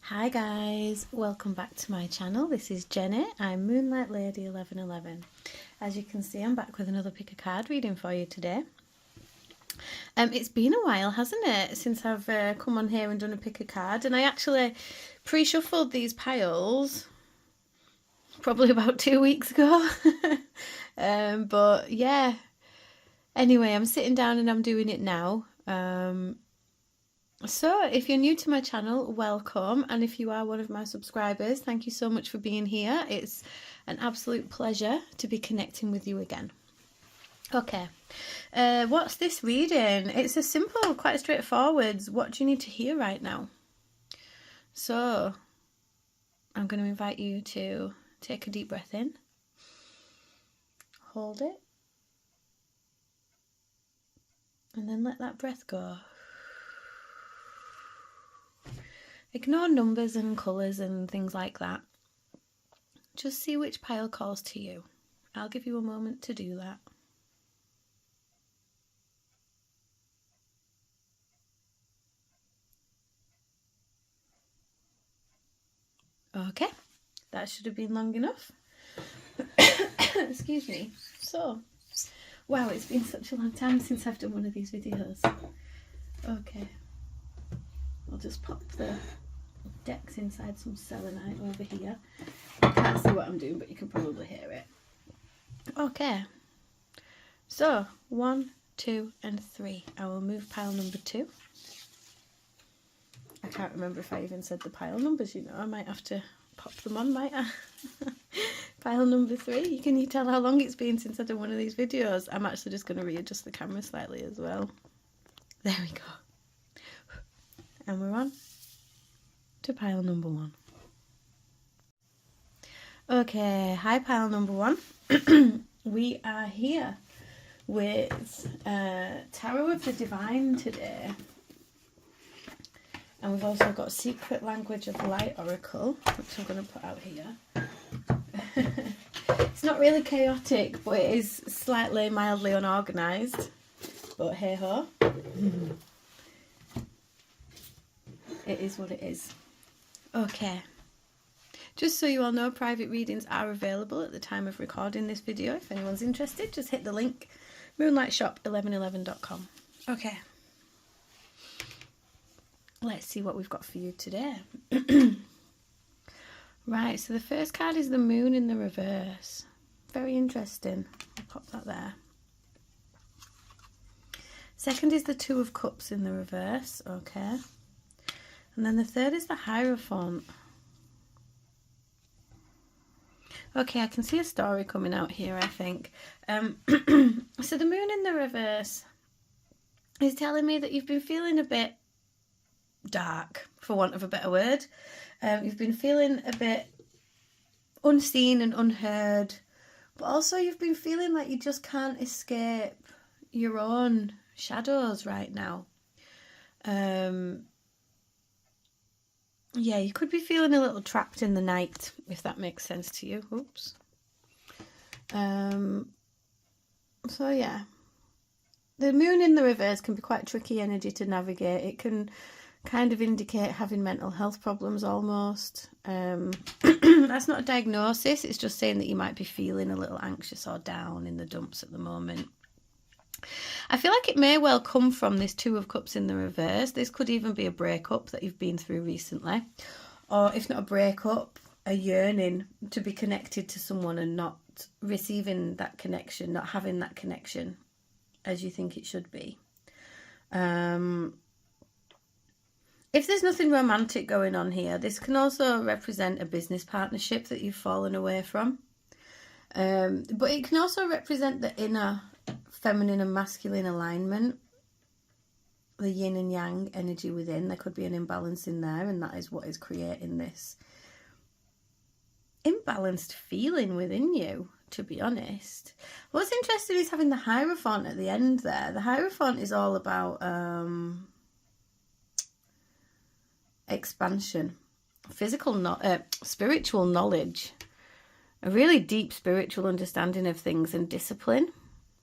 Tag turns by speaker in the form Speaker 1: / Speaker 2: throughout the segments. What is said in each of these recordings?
Speaker 1: Hi guys, welcome back to my channel. This is Jenny. I'm Moonlight Lady 1111. As you can see, I'm back with another pick a card reading for you today. It's been a while, hasn't it, since I've come on here and done a pick a card, and I actually pre-shuffled these piles probably about 2 weeks ago. But yeah, anyway, I'm sitting down and I'm doing it now. So if you're new to my channel, welcome, and if you are one of my subscribers, thank you so much for being here. It's an absolute pleasure to be connecting with you again. Okay, what's this reading? It's a simple, quite straightforward, what do you need to hear right now? So I'm going to invite you to take a deep breath in, hold it, and then let that breath go. Ignore numbers and colours and things like that. Just see which pile calls to you. I'll give you a moment to do that. Okay, that should have been long enough. Excuse me. So, wow, it's been such a long time since I've done one of these videos. Okay, I'll just pop the decks inside some selenite over here. You can't see what I'm doing, but you can probably hear it. Okay, so 1, 2 and 3. I will move pile number 2. I can't remember if I even said the pile numbers, you know. I might have to pop them on, might I? Pile number 3. Can you tell how long it's been since I've done one of these videos? I'm actually just going to readjust the camera slightly as well. There we go. And we're on to pile number 1. Okay, hi pile number 1. We are here with Tarot of the Divine today. And we've also got Secret Language of Light Oracle, which I'm going to put out here. It's not really chaotic, but it is slightly, mildly unorganised. But hey ho. It is what it is. Okay. Just so you all know, private readings are available at the time of recording this video. If anyone's interested, just hit the link, moonlightshop1111.com. Okay. Let's see what we've got for you today. Right, so the first card is the Moon in the reverse. Very interesting. I'll pop that there. Second is the Two of Cups in the reverse. Okay. And then the third is the Hierophant. Okay, I can see a story coming out here, I think. So the Moon in the reverse is telling me that you've been feeling a bit dark, for want of a better word. You've been feeling a bit unseen and unheard, but also you've been feeling like you just can't escape your own shadows right now. Yeah, you could be feeling a little trapped in the night, if that makes sense to you. Oops. So yeah, the Moon in the reverse can be quite tricky energy to navigate. It can kind of indicate having mental health problems almost. That's not a diagnosis, it's just saying that you might be feeling a little anxious or down in the dumps at the moment. I feel like it may well come from this Two of Cups in the reverse. This could even be a breakup that you've been through recently. Or if not a breakup, a yearning to be connected to someone and not receiving that connection, not having that connection as you think it should be. If there's nothing romantic going on here, this can also represent a business partnership that you've fallen away from. But it can also represent the inner feminine and masculine alignment, the yin and yang energy within. There could be an imbalance in there, and that is what is creating this imbalanced feeling within you, to be honest. What's interesting is having the Hierophant at the end there. The Hierophant is all about expansion, spiritual knowledge, a really deep spiritual understanding of things, and discipline,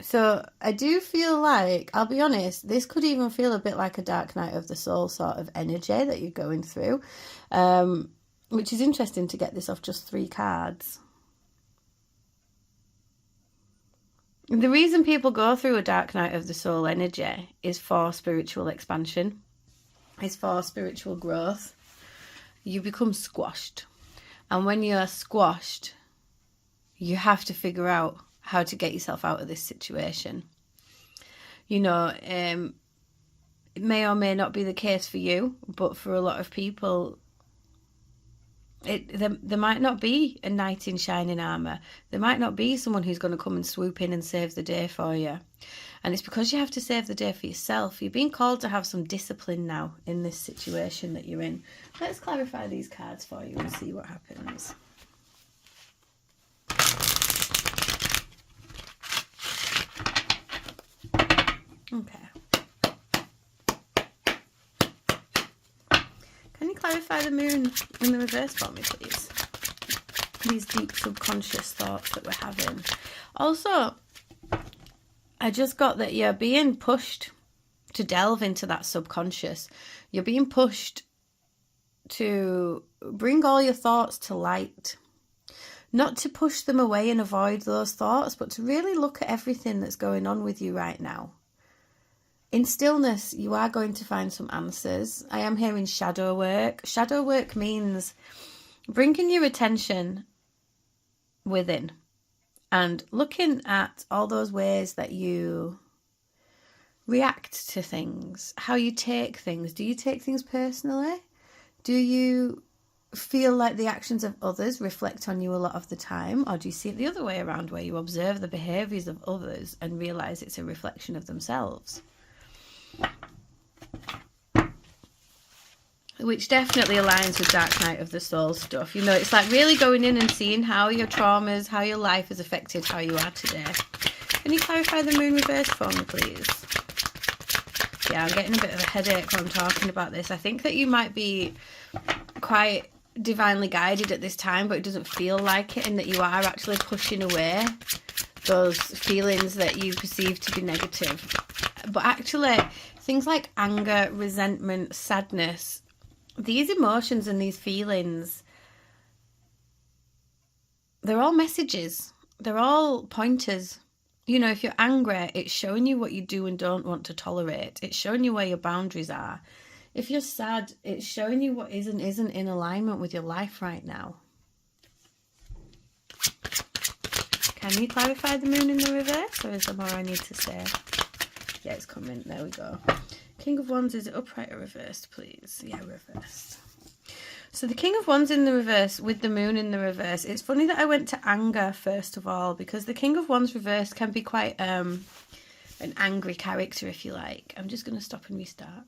Speaker 1: So I do feel like, I'll be honest, this could even feel a bit like a dark night of the soul sort of energy that you're going through, which is interesting to get this off just 3 cards. The reason people go through a dark night of the soul energy is for spiritual expansion, is for spiritual growth. You become squashed. And when you're squashed, you have to figure out how to get yourself out of this situation. You know, it may or may not be the case for you, but for a lot of people, there might not be a knight in shining armour. There might not be someone who's going to come and swoop in and save the day for you. And it's because you have to save the day for yourself. You're being called to have some discipline now in this situation that you're in. Let's clarify these cards for you and see what happens. Okay. Can you clarify the moon in the reverse for me, please? These deep subconscious thoughts that we're having. Also, I just got that you're being pushed to delve into that subconscious. You're being pushed to bring all your thoughts to light. Not to push them away and avoid those thoughts, but to really look at everything that's going on with you right now. In stillness, you are going to find some answers. I am hearing shadow work. Shadow work means bringing your attention within and looking at all those ways that you react to things, how you take things. Do you take things personally? Do you feel like the actions of others reflect on you a lot of the time? Or do you see it the other way around, where you observe the behaviours of others and realise it's a reflection of themselves? Which definitely aligns with Dark Night of the Soul stuff. You know, it's like really going in and seeing how your traumas, how your life has affected how you are today. Can you clarify the moon reverse for me, please? Yeah, I'm getting a bit of a headache when I'm talking about this. I think that you might be quite divinely guided at this time, but it doesn't feel like it, and that you are actually pushing away those feelings that you perceive to be negative. But actually, things like anger, resentment, sadness, these emotions and these feelings, they're all messages. They're all pointers. You know, if you're angry, it's showing you what you do and don't want to tolerate. It's showing you where your boundaries are. If you're sad, it's showing you what is and isn't in alignment with your life right now. Can you clarify the moon in the reverse, or is there more I need to say? Yeah, it's coming. There we go. King of Wands, is it upright or reversed, please? Yeah, reversed. So the King of Wands in the reverse with the moon in the reverse. It's funny that I went to anger first of all, because the King of Wands reverse can be quite an angry character, if you like. I'm just going to stop and restart.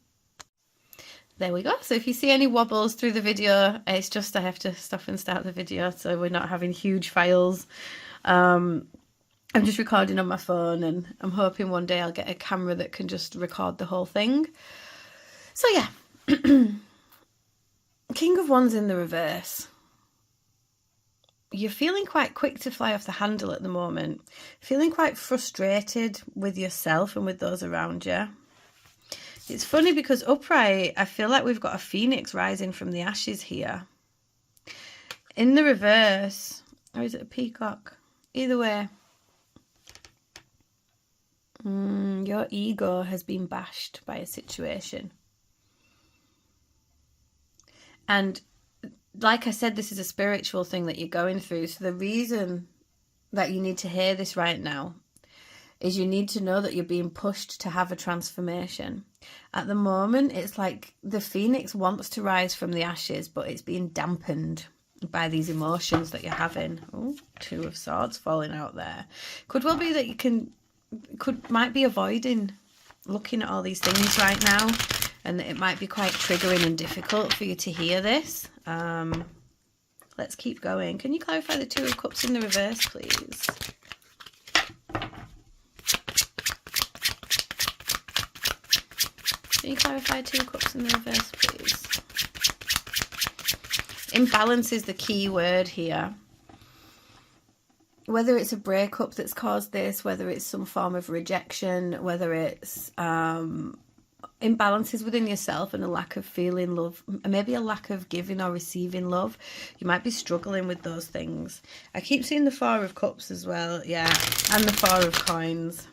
Speaker 1: There we go. So if you see any wobbles through the video, it's just I have to stop and start the video, so we're not having huge files. I'm just recording on my phone, and I'm hoping one day I'll get a camera that can just record the whole thing. So yeah, King of Wands in the reverse. You're feeling quite quick to fly off the handle at the moment. Feeling quite frustrated with yourself and with those around you. It's funny because upright, I feel like we've got a phoenix rising from the ashes here. In the reverse, or is it a peacock? Either way. Your ego has been bashed by a situation. And like I said, this is a spiritual thing that you're going through. So the reason that you need to hear this right now is you need to know that you're being pushed to have a transformation. At the moment, it's like the phoenix wants to rise from the ashes, but it's being dampened by these emotions that you're having. Oh, 2 of Swords falling out there. Could well be that you might be avoiding looking at all these things right now, and that it might be quite triggering and difficult for you to hear this. Let's keep going. Can you clarify the 2 of Cups in the reverse, please? Can you clarify 2 of Cups in the reverse, please? Imbalance is the key word here. whether it's a breakup that's caused this, whether it's some form of rejection, whether it's imbalances within yourself and a lack of feeling love, maybe a lack of giving or receiving love. You might be struggling with those things. I keep seeing the Four of Cups as well, yeah, and the Four of Coins.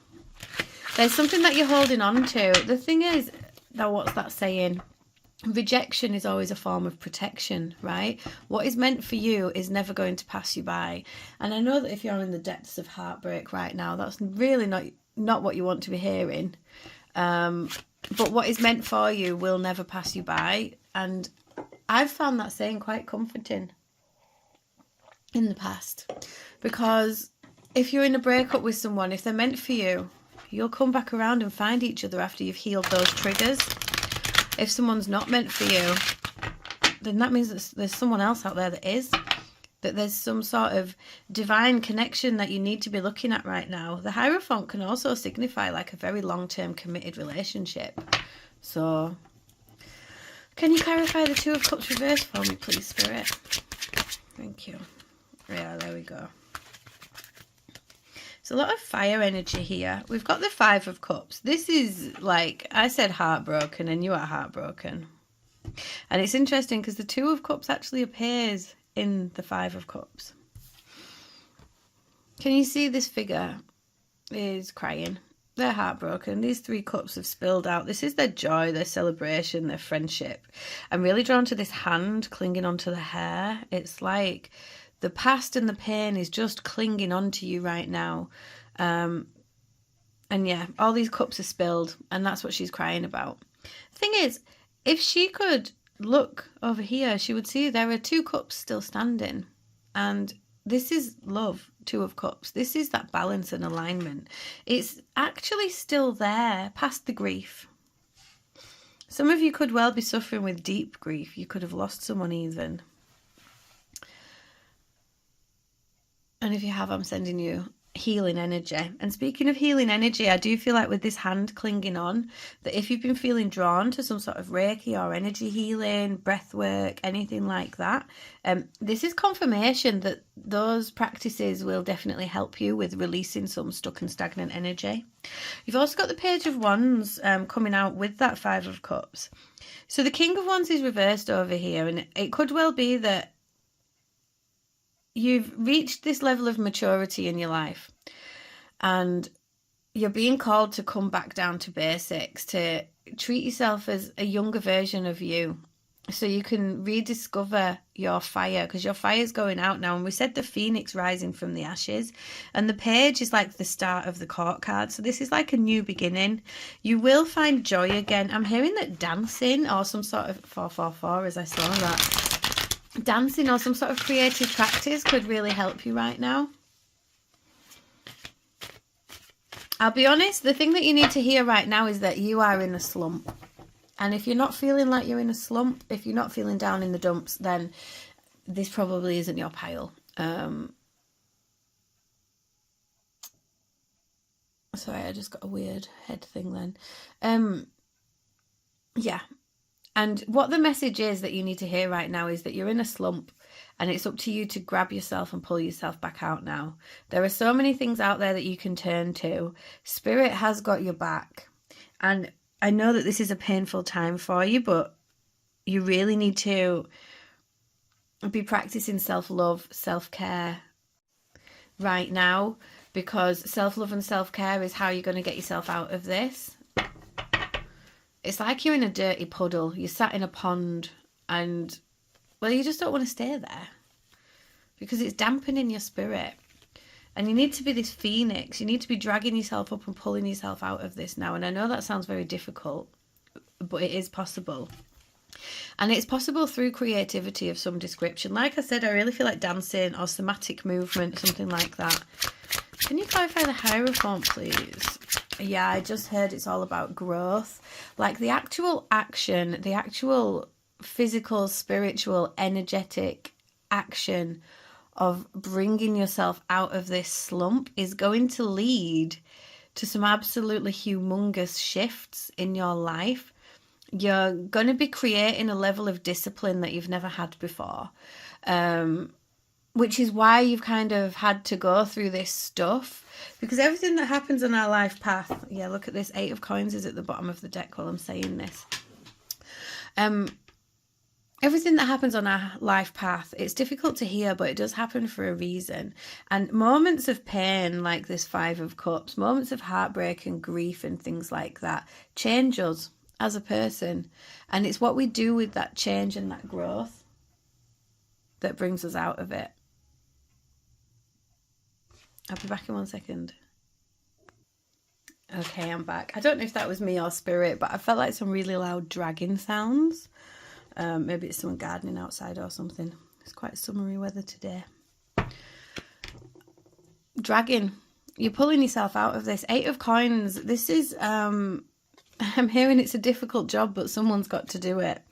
Speaker 1: There's something that you're holding on to. The thing is, now what's that saying? Rejection is always a form of protection, right? What is meant for you is never going to pass you by. And I know that if you're in the depths of heartbreak right now, that's really not what you want to be hearing. But what is meant for you will never pass you by. And I've found that saying quite comforting in the past. Because if you're in a breakup with someone, if they're meant for you, you'll come back around and find each other after you've healed those triggers. If someone's not meant for you, then that means that there's someone else out there that is. That there's some sort of divine connection that you need to be looking at right now. The Hierophant can also signify like a very long-term committed relationship. So, can you clarify the Two of Cups reverse for me, please, Spirit? Thank you. Yeah, there we go. There's a lot of fire energy here. We've got the Five of Cups. This is like, I said heartbroken and you are heartbroken. And it's interesting because the Two of Cups actually appears in the Five of Cups. Can you see this figure is crying? They're heartbroken. These three cups have spilled out. This is their joy, their celebration, their friendship. I'm really drawn to this hand clinging onto the hair. It's like the past and the pain is just clinging onto you right now. And yeah, all these cups are spilled and that's what she's crying about. The thing is, if she could look over here, she would see there are two cups still standing. And this is love, Two of Cups. This is that balance and alignment. It's actually still there past the grief. Some of you could well be suffering with deep grief. You could have lost someone even. And if you have, I'm sending you healing energy. And speaking of healing energy, I do feel like with this hand clinging on, that if you've been feeling drawn to some sort of Reiki or energy healing, breath work, anything like that, this is confirmation that those practices will definitely help you with releasing some stuck and stagnant energy. You've also got the Page of Wands coming out with that Five of Cups. So the King of Wands is reversed over here, and it could well be that you've reached this level of maturity in your life and you're being called to come back down to basics, to treat yourself as a younger version of you so you can rediscover your fire, because your fire is going out now. And we said the phoenix rising from the ashes, and the page is like the start of the court card. So this is like a new beginning. You will find joy again. I'm hearing that dancing or some sort of 444 as I saw that. Dancing or some sort of creative practice could really help you right now. I'll be honest, the thing that you need to hear right now is that you are in a slump. And if you're not feeling like you're in a slump, if you're not feeling down in the dumps, then this probably isn't your pile. Sorry, I just got a weird head thing then. Yeah. And what the message is that you need to hear right now is that you're in a slump and it's up to you to grab yourself and pull yourself back out now. There are so many things out there that you can turn to. Spirit has got your back. And I know that this is a painful time for you, but you really need to be practicing self-love, self-care right now, because self-love and self-care is how you're going to get yourself out of this. It's like you're in a dirty puddle. You're sat in a pond and, well, you just don't want to stay there because it's dampening your spirit. And you need to be this phoenix. You need to be dragging yourself up and pulling yourself out of this now. And I know that sounds very difficult, but it is possible. And it's possible through creativity of some description. Like I said, I really feel like dancing or somatic movement, something like that. Can you clarify the Hierophant, please? Yeah, I just heard it's all about growth. Like the actual action, the actual physical, spiritual, energetic action of bringing yourself out of this slump is going to lead to some absolutely humongous shifts in your life. You're going to be creating a level of discipline that you've never had before. When which is why you've kind of had to go through this stuff, because everything that happens on our life path, yeah, look at this, 8 of coins is at the bottom of the deck while I'm saying this. Everything that happens on our life path, it's difficult to hear, but it does happen for a reason. And moments of pain, like this 5 of Cups, moments of heartbreak and grief and things like that, change us as a person. And it's what we do with that change and that growth that brings us out of it. I'll be back in 1 second. Okay, I'm back. I don't know if that was me or spirit, but I felt like some really loud dragging sounds. Maybe it's someone gardening outside or something. It's quite summery weather today. Dragging. You're pulling yourself out of this. 8 of coins. This is, I'm hearing it's a difficult job, but someone's got to do it.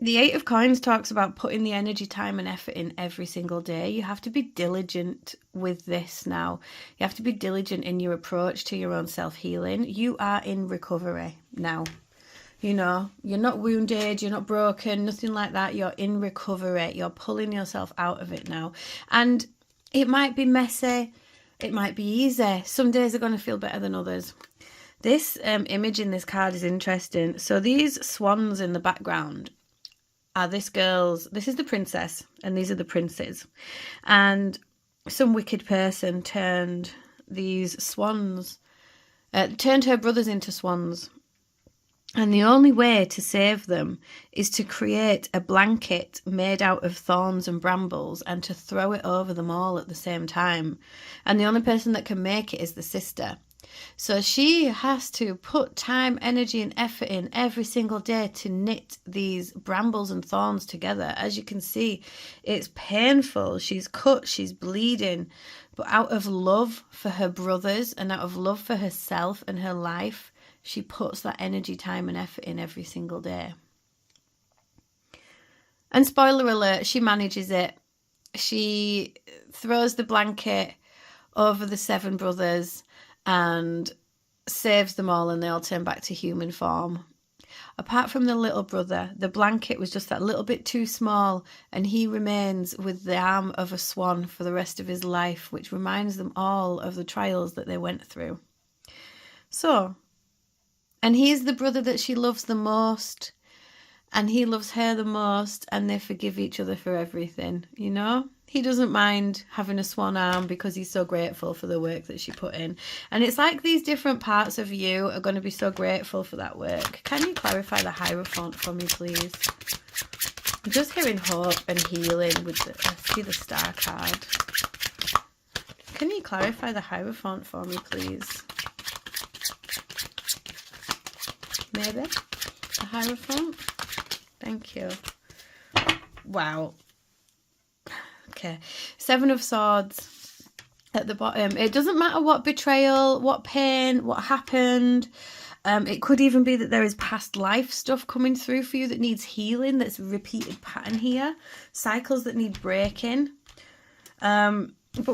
Speaker 1: The 8 of coins talks about putting the energy, time and effort in every single day. You have to be diligent with this now. You have to be diligent in your approach to your own self-healing. You are in recovery now. You know, you're not wounded, you're not broken, nothing like that. You're in recovery. You're pulling yourself out of it now. And it might be messy. It might be easy. Some days are going to feel better than others. This image in this card is interesting. So these swans in the background are this is the princess, and these are the princes. And some wicked person turned these swans, turned her brothers into swans. And the only way to save them is to create a blanket made out of thorns and brambles and to throw it over them all at the same time. And the only person that can make it is the sister. So she has to put time, energy and effort in every single day to knit these brambles and thorns together. As you can see, it's painful. She's cut, she's bleeding. But out of love for her brothers and out of love for herself and her life, she puts that energy, time and effort in every single day. And spoiler alert, she manages it. She throws the blanket over the 7 brothers and saves them all, and they all turn back to human form. Apart from the little brother, the blanket was just that little bit too small, and he remains with the arm of a swan for the rest of his life, which reminds them all of the trials that they went through. So, and he's the brother that she loves the most, and he loves her the most, and they forgive each other for everything, you know? He doesn't mind having a swan arm because he's so grateful for the work that she put in. And it's like these different parts of you are going to be so grateful for that work. Can you clarify the Hierophant for me, please? I'm just hearing hope and healing with the, I see the Star card. Can you clarify the Hierophant for me, please? Maybe? The Hierophant? Thank you. Wow. Okay. 7 of Swords at the bottom. It doesn't matter what betrayal, what pain, what happened. It could even be that there is past life stuff coming through for you that needs healing. That's a repeated pattern here. Cycles that need breaking. But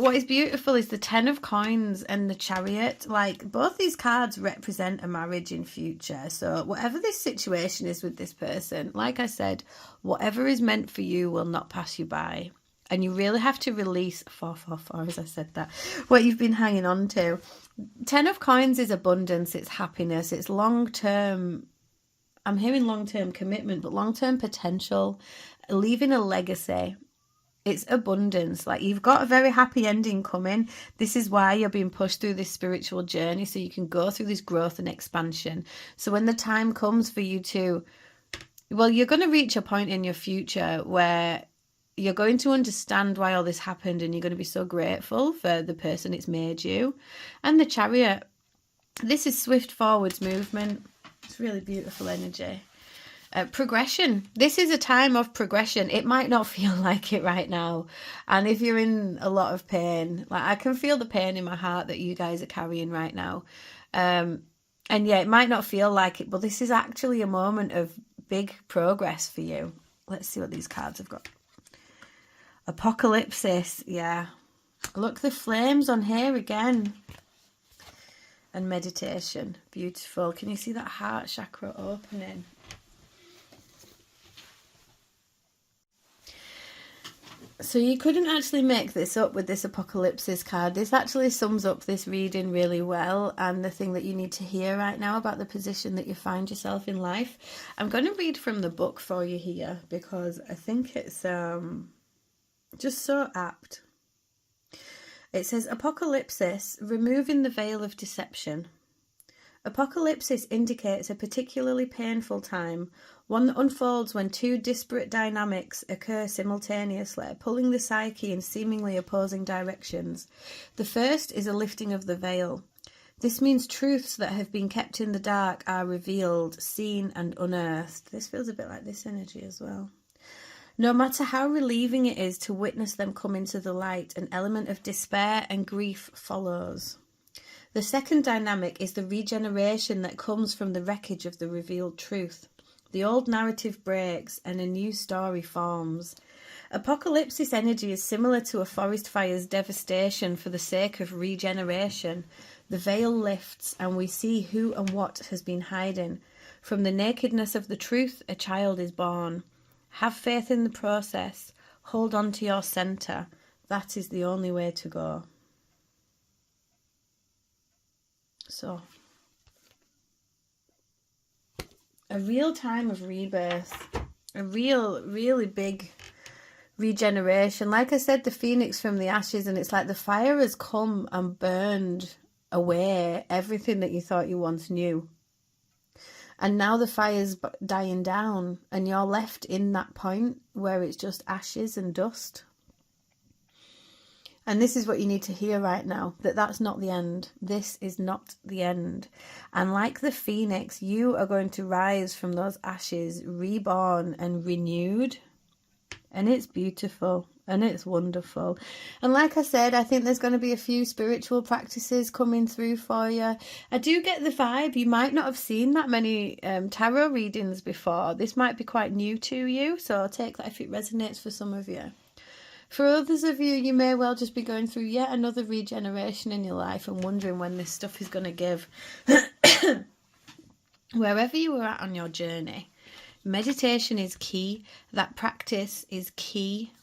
Speaker 1: what is beautiful is the 10 of Coins and the Chariot. Like, both these cards represent a marriage in future. So whatever this situation is with this person, like I said, whatever is meant for you will not pass you by. And you really have to release 444, as I said that, what you've been hanging on to. 10 of Coins is abundance, it's happiness, it's long-term, I'm hearing long-term commitment, but long-term potential, leaving a legacy. It's abundance. Like, you've got a very happy ending coming. This is why you're being pushed through this spiritual journey, so you can go through this growth and expansion. So when the time comes for you to, well, you're going to reach a point in your future where you're going to understand why all this happened, and you're going to be so grateful for the person it's made you. And the Chariot, this is swift forwards movement. It's really beautiful energy. Progression. This is a time of progression. It might not feel like it right now. And if you're in a lot of pain, like, I can feel the pain in my heart that you guys are carrying right now. And yeah, it might not feel like it, but this is actually a moment of big progress for you. Let's see what these cards have got. Apocalypse, yeah. Look, the flames on here again. And meditation, beautiful. Can you see that heart chakra opening? So you couldn't actually make this up with this apocalypse card. This actually sums up this reading really well, and the thing that you need to hear right now about the position that you find yourself in life. I'm going to read from the book for you here because I think it's just so apt. It says, Apocalypsis, removing the veil of deception. Apocalypsis indicates a particularly painful time, one that unfolds when two disparate dynamics occur simultaneously, pulling the psyche in seemingly opposing directions. The first is a lifting of the veil. This means truths that have been kept in the dark are revealed, seen and unearthed. This feels a bit like this energy as well. No matter how relieving it is to witness them come into the light, an element of despair and grief follows. The second dynamic is the regeneration that comes from the wreckage of the revealed truth. The old narrative breaks and a new story forms. Apocalypsis energy is similar to a forest fire's devastation for the sake of regeneration. The veil lifts and we see who and what has been hiding. From the nakedness of the truth, a child is born. Have faith in the process. Hold on to your centre. That is the only way to go. So, a real time of rebirth, a really big regeneration. Like I said, the phoenix from the ashes, and it's like the fire has come and burned away everything that you thought you once knew. And now the fire's dying down and you're left in that point where it's just ashes and dust. And this is what you need to hear right now, that that's not the end. This is not the end. And like the phoenix, you are going to rise from those ashes, reborn and renewed. And it's beautiful and it's wonderful. And like I said, I think there's going to be a few spiritual practices coming through for you. I do get the vibe. You might not have seen that many tarot readings before. This might be quite new to you. So take that if it resonates for some of you. For others of you, you may well just be going through yet another regeneration in your life and wondering when this stuff is going to give. Wherever you are at on your journey, meditation is key. That practice is key.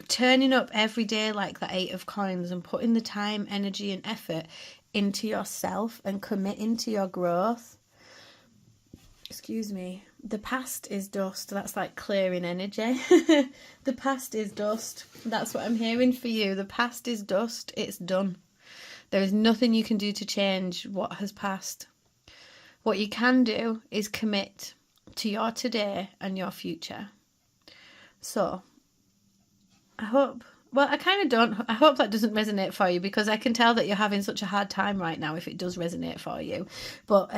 Speaker 1: Turning up every day like the 8 of coins and putting the time, energy and effort into yourself and committing to your growth. Excuse me. The past is dust. That's like clearing energy. The past is dust. That's what I'm hearing for you. The past is dust. It's done. There is nothing you can do to change what has passed. What you can do is commit to your today and your future. So, I hope that doesn't resonate for you, because I can tell that you're having such a hard time right now if it does resonate for you. But,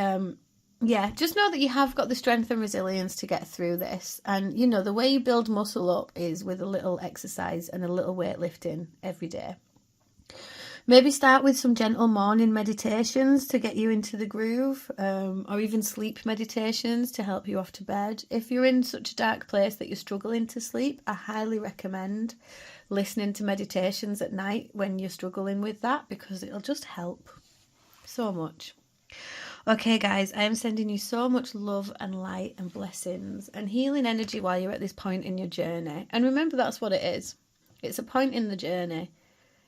Speaker 1: yeah, just know that you have got the strength and resilience to get through this. And, you know, the way you build muscle up is with a little exercise and a little weightlifting every day. Maybe start with some gentle morning meditations to get you into the groove, or even sleep meditations to help you off to bed. If you're in such a dark place that you're struggling to sleep, I highly recommend listening to meditations at night when you're struggling with that, because it'll just help so much. Okay, guys, I am sending you so much love and light and blessings and healing energy while you're at this point in your journey. And remember, that's what it is. It's a point in the journey.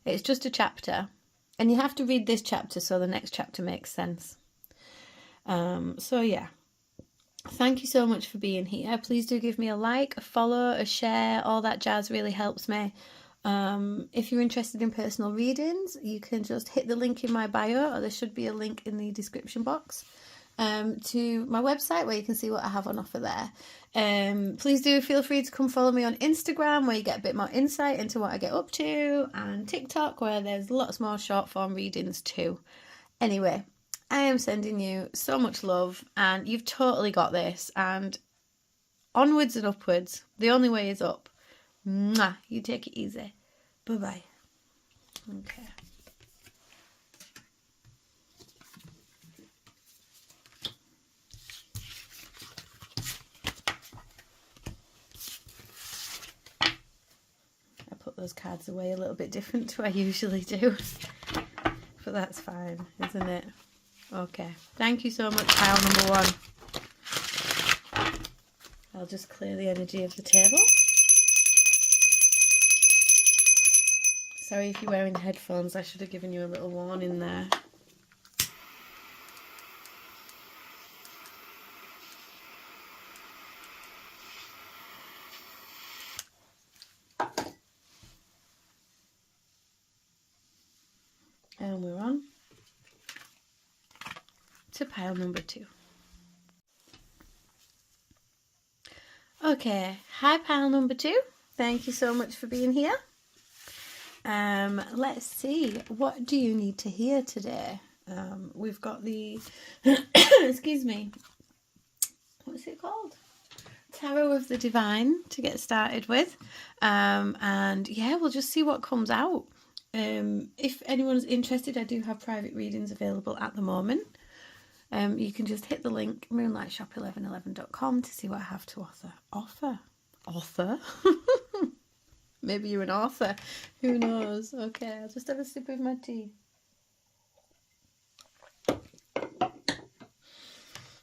Speaker 1: It's just a chapter. And you have to read this chapter so the next chapter makes sense. So, yeah. Thank you so much for being here. Please do give me a like, a follow, a share. All that jazz really helps me. If you're interested in personal readings, you can just hit the link in my bio, or there should be a link in the description box to my website where you can see what I have on offer there. Please do feel free to come follow me on Instagram, where you get a bit more insight into what I get up to, and TikTok, where there's lots more short form readings too. Anyway, I am sending you so much love, and you've totally got this, and onwards and upwards. The only way is up. Mwah. You take it easy. Bye-bye. Okay. I put those cards away a little bit different to what I usually do. But that's fine, isn't it? Okay. Thank you so much, pile number 1. I'll just clear the energy of the table. Sorry if you're wearing headphones, I should have given you a little warning there. And we're on to pile number 2. Okay, hi pile number 2. Thank you so much for being here. Let's see, what do you need to hear today? We've got the, excuse me, what's it called? Tarot of the Divine to get started with. And yeah, we'll just see what comes out. If anyone's interested, I do have private readings available at the moment. You can just hit the link moonlightshop1111.com to see what I have to offer. Author? Maybe you're an author. Who knows? Okay, I'll just have a sip of my tea.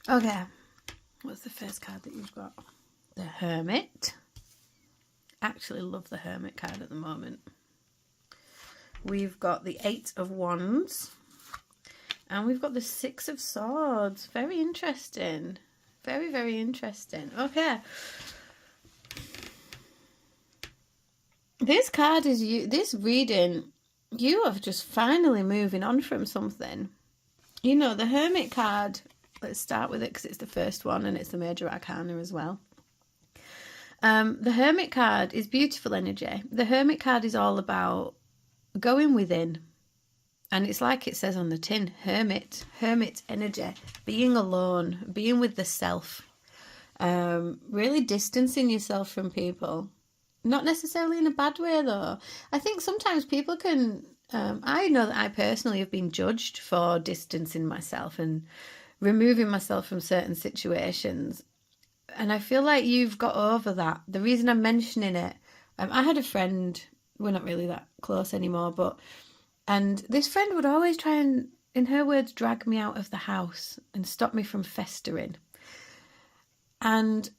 Speaker 1: Okay, what's the first card that you've got? The Hermit. Actually love the Hermit card at the moment. We've got the 8 of Wands. And we've got the 6 of Swords. Very interesting. Very, very interesting. Okay. This card is you. This reading, you are just finally moving on from something. You know, the Hermit card, let's start with it because it's the first one and it's the major arcana as well. The Hermit card is beautiful energy. The Hermit card is all about going within. And it's like it says on the tin, hermit energy, being alone, being with the self, really distancing yourself from people. Not necessarily in a bad way though. I think sometimes people can, I know that I personally have been judged for distancing myself and removing myself from certain situations. And I feel like you've got over that. The reason I'm mentioning it, I had a friend, we're not really that close anymore, and this friend would always try and, in her words, drag me out of the house and stop me from festering. And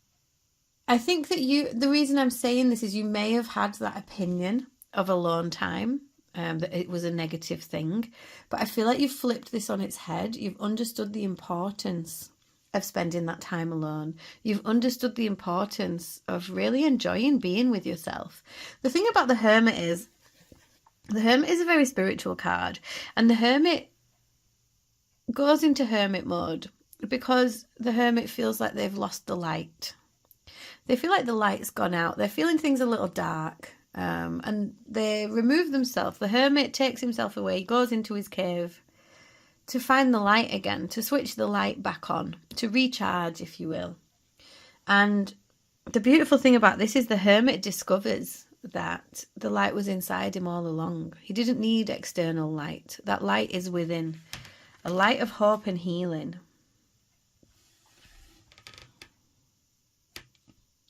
Speaker 1: I think that the reason I'm saying this is you may have had that opinion of alone time, that it was a negative thing. But I feel like you've flipped this on its head. You've understood the importance of spending that time alone. You've understood the importance of really enjoying being with yourself. The thing about the Hermit is, the Hermit is a very spiritual card, and the Hermit goes into Hermit mode because the Hermit feels like they've lost the light. They feel like the light's gone out. They're feeling things a little dark, and they remove themselves. The Hermit takes himself away, goes into his cave to find the light again, to switch the light back on, to recharge, if you will. And the beautiful thing about this is the Hermit discovers that the light was inside him all along. He didn't need external light. That light is within. A light of hope and healing.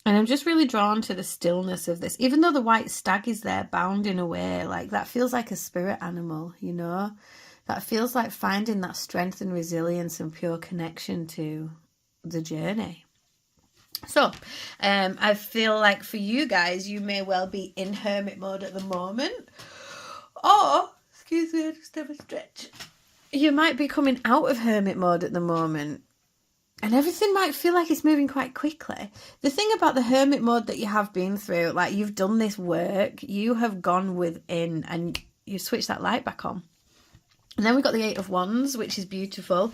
Speaker 1: And I'm just really drawn to the stillness of this. Even though the white stag is there bounding away, like that feels like a spirit animal, you know? That feels like finding that strength and resilience and pure connection to the journey. So, I feel like for you guys, you may well be in Hermit mode at the moment. Or, excuse me, I just have a stretch. You might be coming out of Hermit mode at the moment. And everything might feel like it's moving quite quickly. The thing about the Hermit mode that you have been through, like you've done this work, you have gone within and you switched that light back on. And then we've got the 8 of Wands, which is beautiful.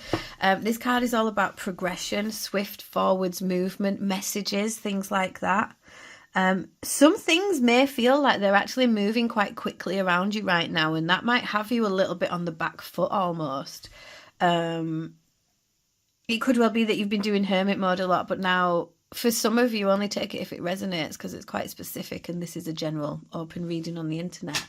Speaker 1: This card is all about progression, swift forwards movement, messages, things like that. Some things may feel like they're actually moving quite quickly around you right now, and that might have you a little bit on the back foot almost. It could well be that you've been doing Hermit mode a lot, but now for some of you, only take it if it resonates because it's quite specific and this is a general open reading on the internet.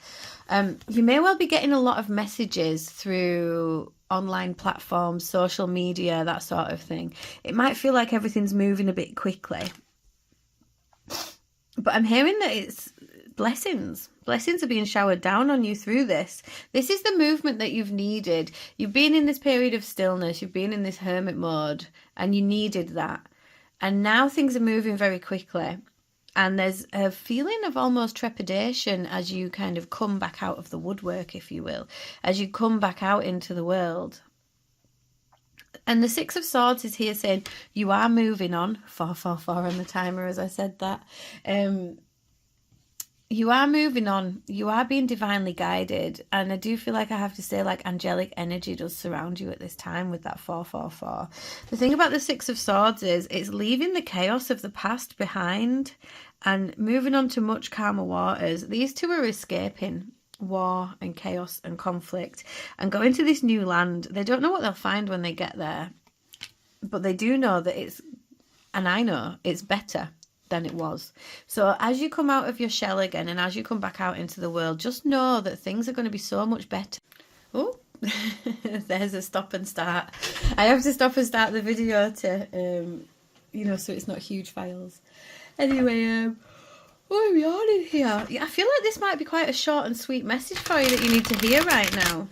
Speaker 1: You may well be getting a lot of messages through online platforms, social media, that sort of thing. It might feel like everything's moving a bit quickly. But I'm hearing that it's blessings. Blessings are being showered down on you through this. This is the movement that you've needed. You've been in this period of stillness. You've been in this Hermit mode and you needed that. And now things are moving very quickly. And there's a feeling of almost trepidation as you kind of come back out of the woodwork, if you will, as you come back out into the world. And the Six of Swords is here saying you are moving on. 444 on the timer as I said that. You are moving on. You are being divinely guided. And I do feel like I have to say, like, angelic energy does surround you at this time with that 444. The thing about the Six of Swords is it's leaving the chaos of the past behind and moving on to much calmer waters. These two are escaping war and chaos and conflict and going to this new land. They don't know what they'll find when they get there, but they do know that it's, and I know it's better than it was. So as you come out of your shell again and as you come back out into the world, just know that things are going to be so much better. Oh, there's a stop and start. I have to stop and start the video to so it's not huge files. Anyway, what are we on in here? Yeah, I feel like this might be quite a short and sweet message for you that you need to hear right now.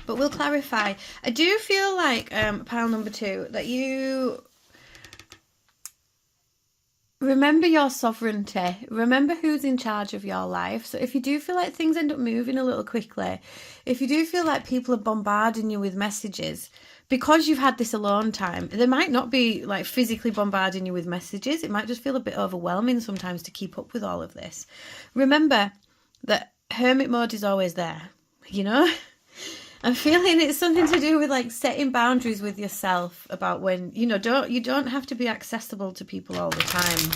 Speaker 1: But we'll clarify. I do feel like, pile number 2, that you remember your sovereignty. Remember who's in charge of your life. So if you do feel like things end up moving a little quickly, if you do feel like people are bombarding you with messages, because you've had this alone time, they might not be like physically bombarding you with messages. It might just feel a bit overwhelming sometimes to keep up with all of this. Remember that hermit mode is always there, you know? I'm feeling it's something to do with like setting boundaries with yourself about when, you don't have to be accessible to people all the time.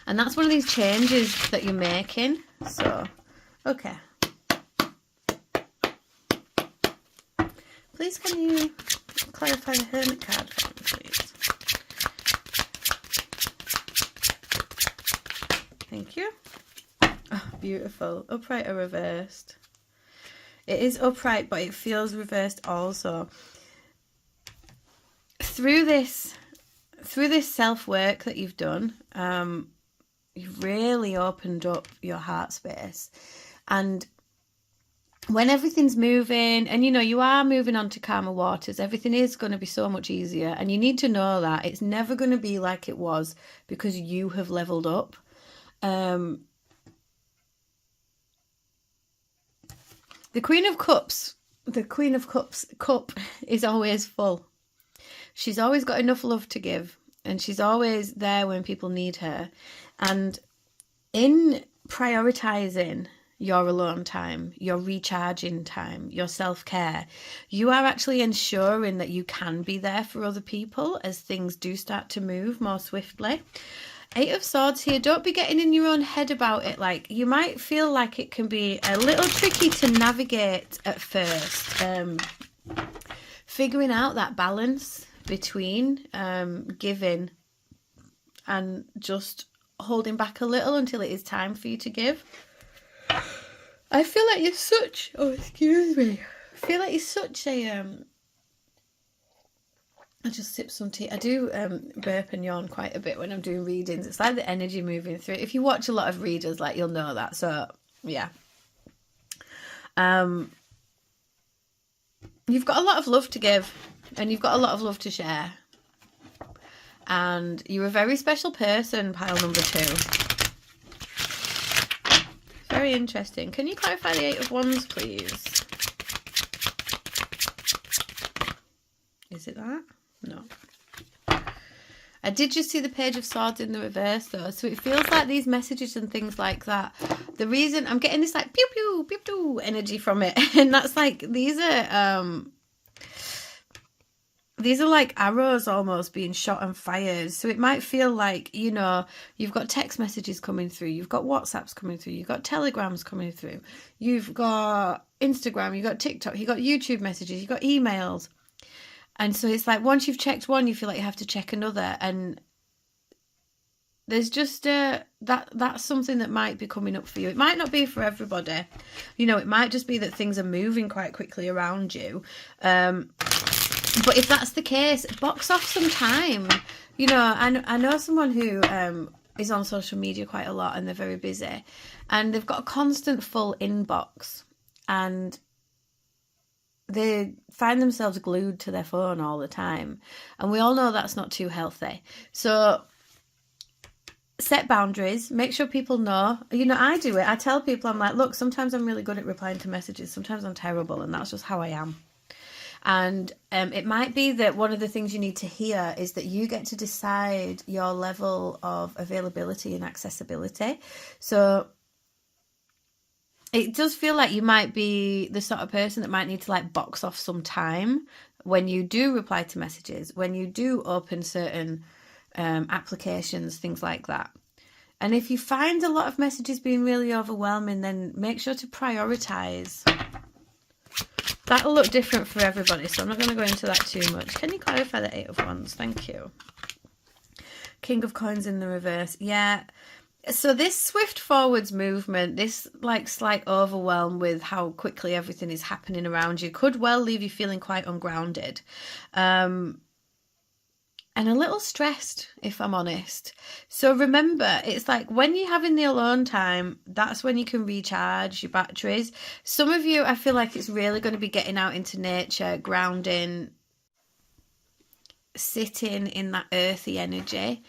Speaker 1: And that's one of these changes that you're making. So, okay. Please can you clarify the hermit card for me, please? Thank you. Oh, beautiful. Upright or reversed? It is upright, but it feels reversed also. Through this self-work that you've done, you've really opened up your heart space. And when everything's moving, and you are moving on to calmer waters, everything is going to be so much easier. And you need to know that it's never going to be like it was because you have leveled up. The Queen of Cups cup is always full. She's always got enough love to give, and she's always there when people need her. And in prioritizing your alone time, your recharging time, your self-care, you are actually ensuring that you can be there for other people as things do start to move more swiftly. 8 of Swords here, don't be getting in your own head about it. Like, you might feel like it can be a little tricky to navigate at first. Figuring out that balance between giving and just holding back a little until it is time for you to give. I feel like you're such... Oh, excuse me. I feel like you're such a... I just sip some tea. I do burp and yawn quite a bit when I'm doing readings. It's like the energy moving through. If you watch a lot of readers, like, you'll know that. So, yeah. You've got a lot of love to give, and you've got a lot of love to share. And you're a very special person, pile number 2. Very interesting. Can you clarify the 8 of Wands, please? Is it that? No. I did just see the Page of Swords in the reverse though, so it feels like these messages and things like that. The reason I'm getting this like pew pew pew pew energy from it, and that's like these are like arrows almost being shot and fired. So it might feel like, you've got text messages coming through, you've got WhatsApps coming through, you've got telegrams coming through, you've got Instagram, you've got TikTok, you've got YouTube messages, you've got emails. And so it's like once you've checked one, you feel like you have to check another. And there's just that's something that might be coming up for you. It might not be for everybody. It might just be that things are moving quite quickly around you. But if that's the case, box off some time. I know someone who is on social media quite a lot, and they're very busy. And they've got a constant full inbox. And they find themselves glued to their phone all the time. And we all know that's not too healthy. So set boundaries, make sure people know. You know, I do it. I tell people, I'm like, look, sometimes I'm really good at replying to messages. Sometimes I'm terrible, and that's just how I am. And it might be that one of the things you need to hear is that you get to decide your level of availability and accessibility. So it does feel like you might be the sort of person that might need to like box off some time when you do reply to messages, when you do open certain applications, things like that. And if you find a lot of messages being really overwhelming, then make sure to prioritize. That'll look different for everybody, so I'm not going to go into that too much. Can you clarify the Eight of Wands? Thank you. King of Coins in the reverse. Yeah. So this swift forwards movement, this like slight overwhelm with how quickly everything is happening around you could well leave you feeling quite ungrounded. And a little stressed, if I'm honest. So remember, it's like when you're having the alone time, that's when you can recharge your batteries. Some of you, I feel like it's really going to be getting out into nature, grounding, sitting in that earthy energy.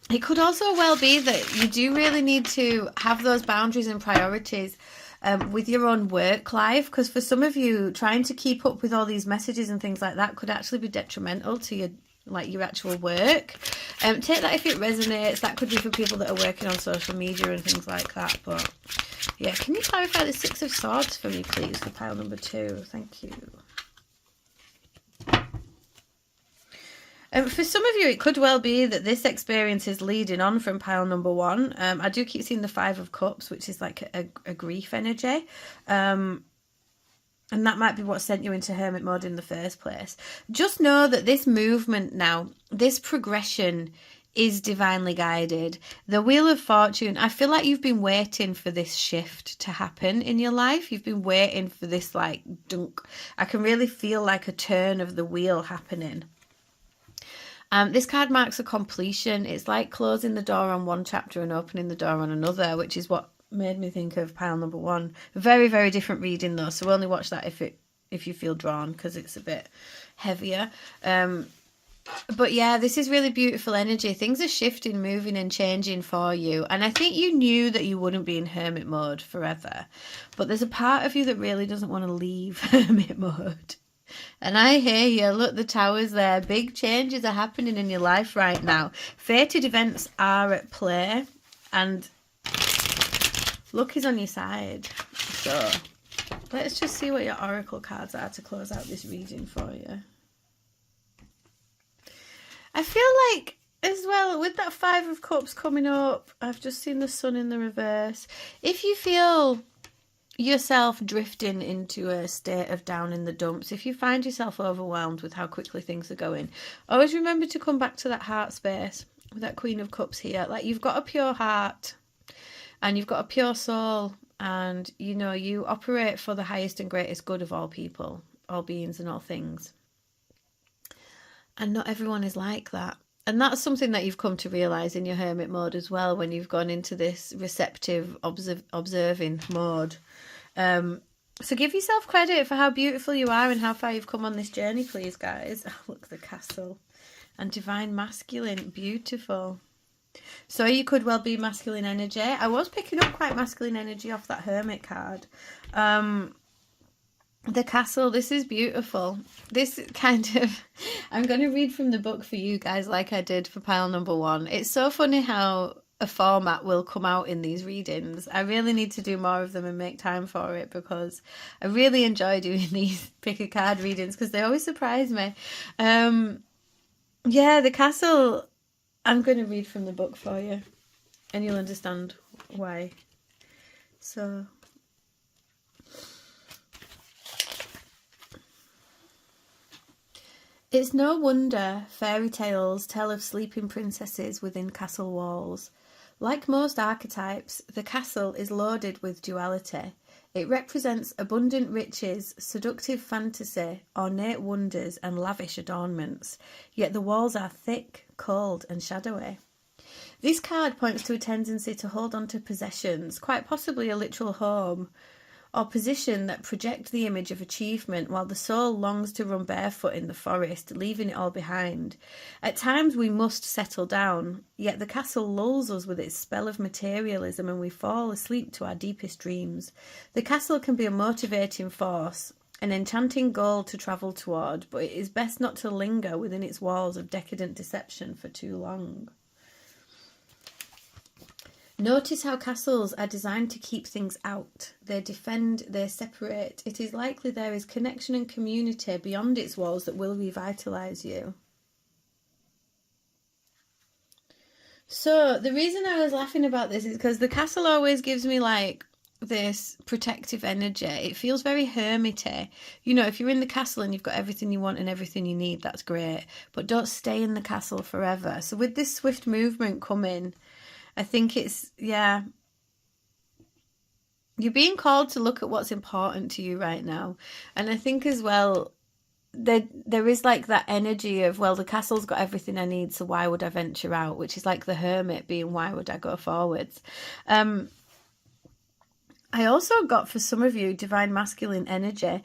Speaker 1: It could also well be that you do really need to have those boundaries and priorities with your own work life, because for some of you, trying to keep up with all these messages and things like that could actually be detrimental to your actual work. Take that if it resonates. That could be for people that are working on social media and things like that. But yeah, can you clarify the Six of Swords for me, please, for pile number 2? Thank you. For some of you, it could well be that this experience is leading on from pile number 1. I do keep seeing the Five of Cups, which is like a grief energy. And that might be what sent you into hermit mode in the first place. Just know that this movement now, this progression is divinely guided. The Wheel of Fortune, I feel like you've been waiting for this shift to happen in your life. You've been waiting for this like dunk. I can really feel like a turn of the wheel happening. This card marks a completion. It's like closing the door on one chapter and opening the door on another, which is what made me think of pile number 1. Very, very different reading though, so only watch that if you feel drawn, because it's a bit heavier. But yeah, this is really beautiful energy. Things are shifting, moving and changing for you. And I think you knew that you wouldn't be in hermit mode forever. But there's a part of you that really doesn't want to leave hermit mode. And I hear you. Look, the Tower's there. Big changes are happening in your life right now. Fated events are at play. And luck is on your side. So let's just see what your oracle cards are to close out this reading for you. I feel like, as well, with that Five of Cups coming up, I've just seen the Sun in the reverse. If you feel yourself drifting into a state of down in the dumps, if you find yourself overwhelmed with how quickly things are going, always remember to come back to that heart space with that Queen of Cups here. Like, you've got a pure heart and you've got a pure soul, and you know, you operate for the highest and greatest good of all people, all beings and all things. And not everyone is like that. And that's something that you've come to realise in your hermit mode as well, when you've gone into this receptive, observing mode. So give yourself credit for how beautiful you are and how far you've come on this journey, please, guys. Oh, look, the Castle. And Divine Masculine. Beautiful. So you could well be masculine energy. I was picking up quite masculine energy off that Hermit card. The Castle, this is beautiful. This kind of, I'm going to read from the book for you guys like I did for pile number 1. It's so funny how a format will come out in these readings. I really need to do more of them and make time for it, because I really enjoy doing these pick a card readings because they always surprise me. Yeah, the Castle, I'm going to read from the book for you and you'll understand why. So it's no wonder fairy tales tell of sleeping princesses within castle walls. Like most archetypes, the castle is loaded with duality. It represents abundant riches, seductive fantasy, ornate wonders and lavish adornments, yet the walls are thick, cold and shadowy. This card points to a tendency to hold on to possessions, quite possibly a literal home, or position that project the image of achievement, while the soul longs to run barefoot in the forest, leaving it all behind. At times we must settle down, yet the castle lulls us with its spell of materialism and we fall asleep to our deepest dreams. The castle can be a motivating force, an enchanting goal to travel toward, but it is best not to linger within its walls of decadent deception for too long. Notice how castles are designed to keep things out. They defend, they separate. It is likely there is connection and community beyond its walls that will revitalise you. So the reason I was laughing about this is because the castle always gives me like this protective energy. It feels very hermity. You know, if you're in the castle and you've got everything you want and everything you need, that's great. But don't stay in the castle forever. So with this swift movement coming, I think it's, yeah, you're being called to look at what's important to you right now. And I think as well, there is like that energy of, well, the castle's got everything I need, so why would I venture out? Which is like the hermit being, why would I go forwards? I also got, for some of you, divine masculine energy.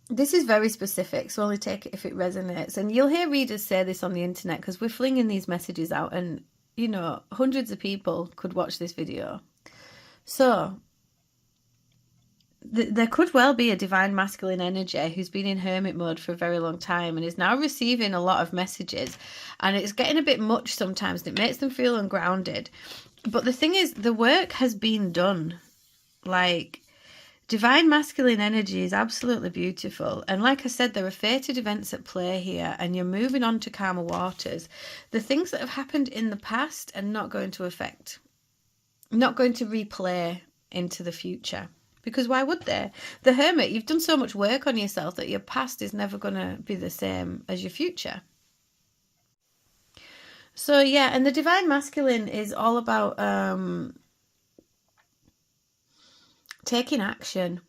Speaker 1: This is very specific, so only take it if it resonates. And you'll hear readers say this on the internet because we're flinging these messages out and, you know, hundreds of people could watch this video. So there could well be a divine masculine energy who's been in hermit mode for a very long time and is now receiving a lot of messages, and it's getting a bit much sometimes and it makes them feel ungrounded. But the thing is, the work has been done. Like, divine masculine energy is absolutely beautiful. And like I said, there are fated events at play here and you're moving on to calmer waters. The things that have happened in the past are not going to replay into the future. Because why would they? The hermit, you've done so much work on yourself that your past is never going to be the same as your future. So yeah, and the divine masculine is all about taking action,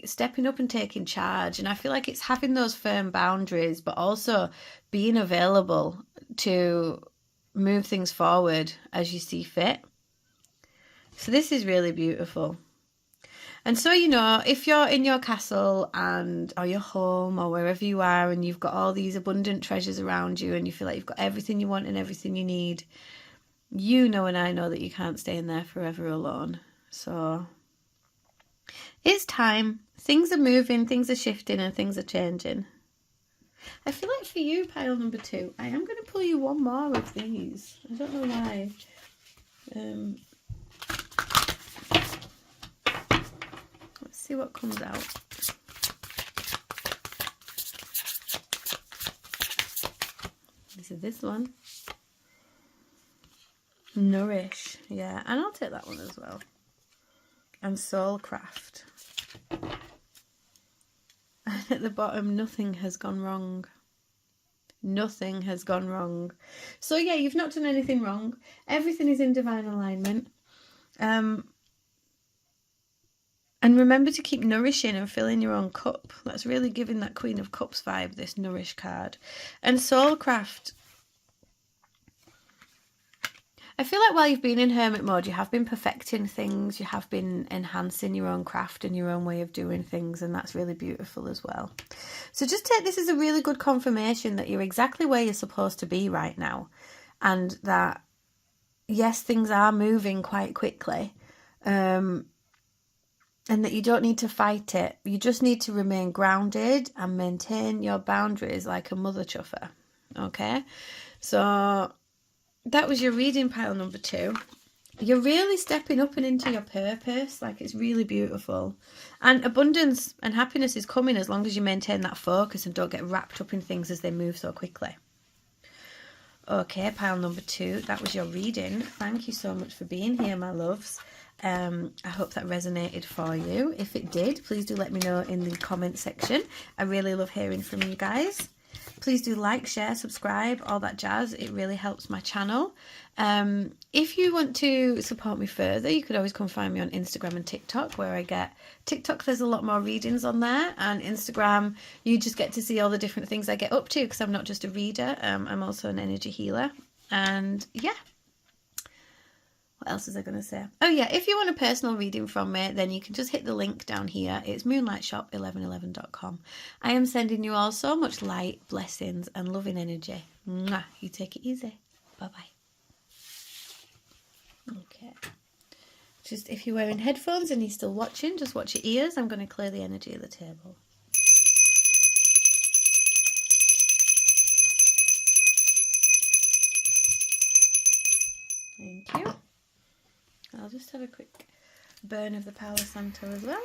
Speaker 1: stepping up and taking charge. And I feel like it's having those firm boundaries, but also being available to move things forward as you see fit. So this is really beautiful. And so, you know, if you're in your castle or your home or wherever you are and you've got all these abundant treasures around you and you feel like you've got everything you want and everything you need, you know and I know that you can't stay in there forever alone. So it's time. Things are moving, things are shifting, and things are changing. I feel like for you, pile number 2, I am going to pull you one more of these. I don't know why. Let's see what comes out. This is this one. Nourish. Yeah, and I'll take that one as well. And Soulcraft. And at the bottom, nothing has gone wrong. Nothing has gone wrong. So yeah, you've not done anything wrong. Everything is in divine alignment. And remember to keep nourishing and filling your own cup. That's really giving that Queen of Cups vibe, this Nourish card. And Soulcraft. I feel like while you've been in hermit mode, you have been perfecting things, you have been enhancing your own craft and your own way of doing things, and that's really beautiful as well. So just take this as a really good confirmation that you're exactly where you're supposed to be right now, and that, yes, things are moving quite quickly, and that you don't need to fight it. You just need to remain grounded and maintain your boundaries like a mother chuffer, okay? So that was your reading, pile number 2. You're really stepping up and into your purpose. Like, it's really beautiful. And abundance and happiness is coming as long as you maintain that focus and don't get wrapped up in things as they move so quickly. Okay, pile number 2. That was your reading. Thank you so much for being here, my loves. I hope that resonated for you. If it did, please do let me know in the comment section. I really love hearing from you guys. Please do like, share, subscribe, all that jazz. It really helps my channel. If you want to support me further, you could always come find me on Instagram and TikTok, where I get TikTok, there's a lot more readings on there, and Instagram, you just get to see all the different things I get up to, because I'm not just a reader, I'm also an energy healer. And yeah, What else was I going to say? Oh yeah, if you want a personal reading from me, then you can just hit the link down here. It's moonlightshop1111.com. I am sending you all so much light, blessings, and loving energy. Mwah. You take it easy. Bye-bye. Okay. Just if you're wearing headphones and you're still watching, just watch your ears. I'm going to clear the energy of the table. Thank you. I'll just have a quick burn of the Palo Santo as well.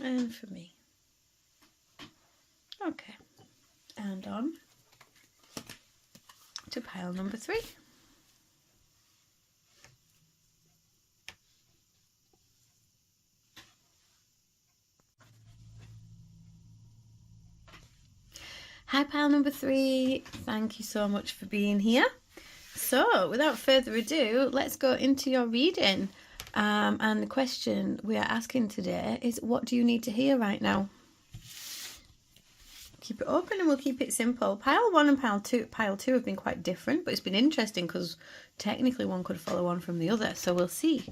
Speaker 1: And for me. Okay. And on to pile number 3. Hi pile number 3, thank you so much for being here. So without further ado, let's go into your reading. And the question we are asking today is, what do you need to hear right now? Keep it open and we'll keep it simple. Pile 1 and pile 2 have been quite different, but it's been interesting because technically one could follow on from the other. So we'll see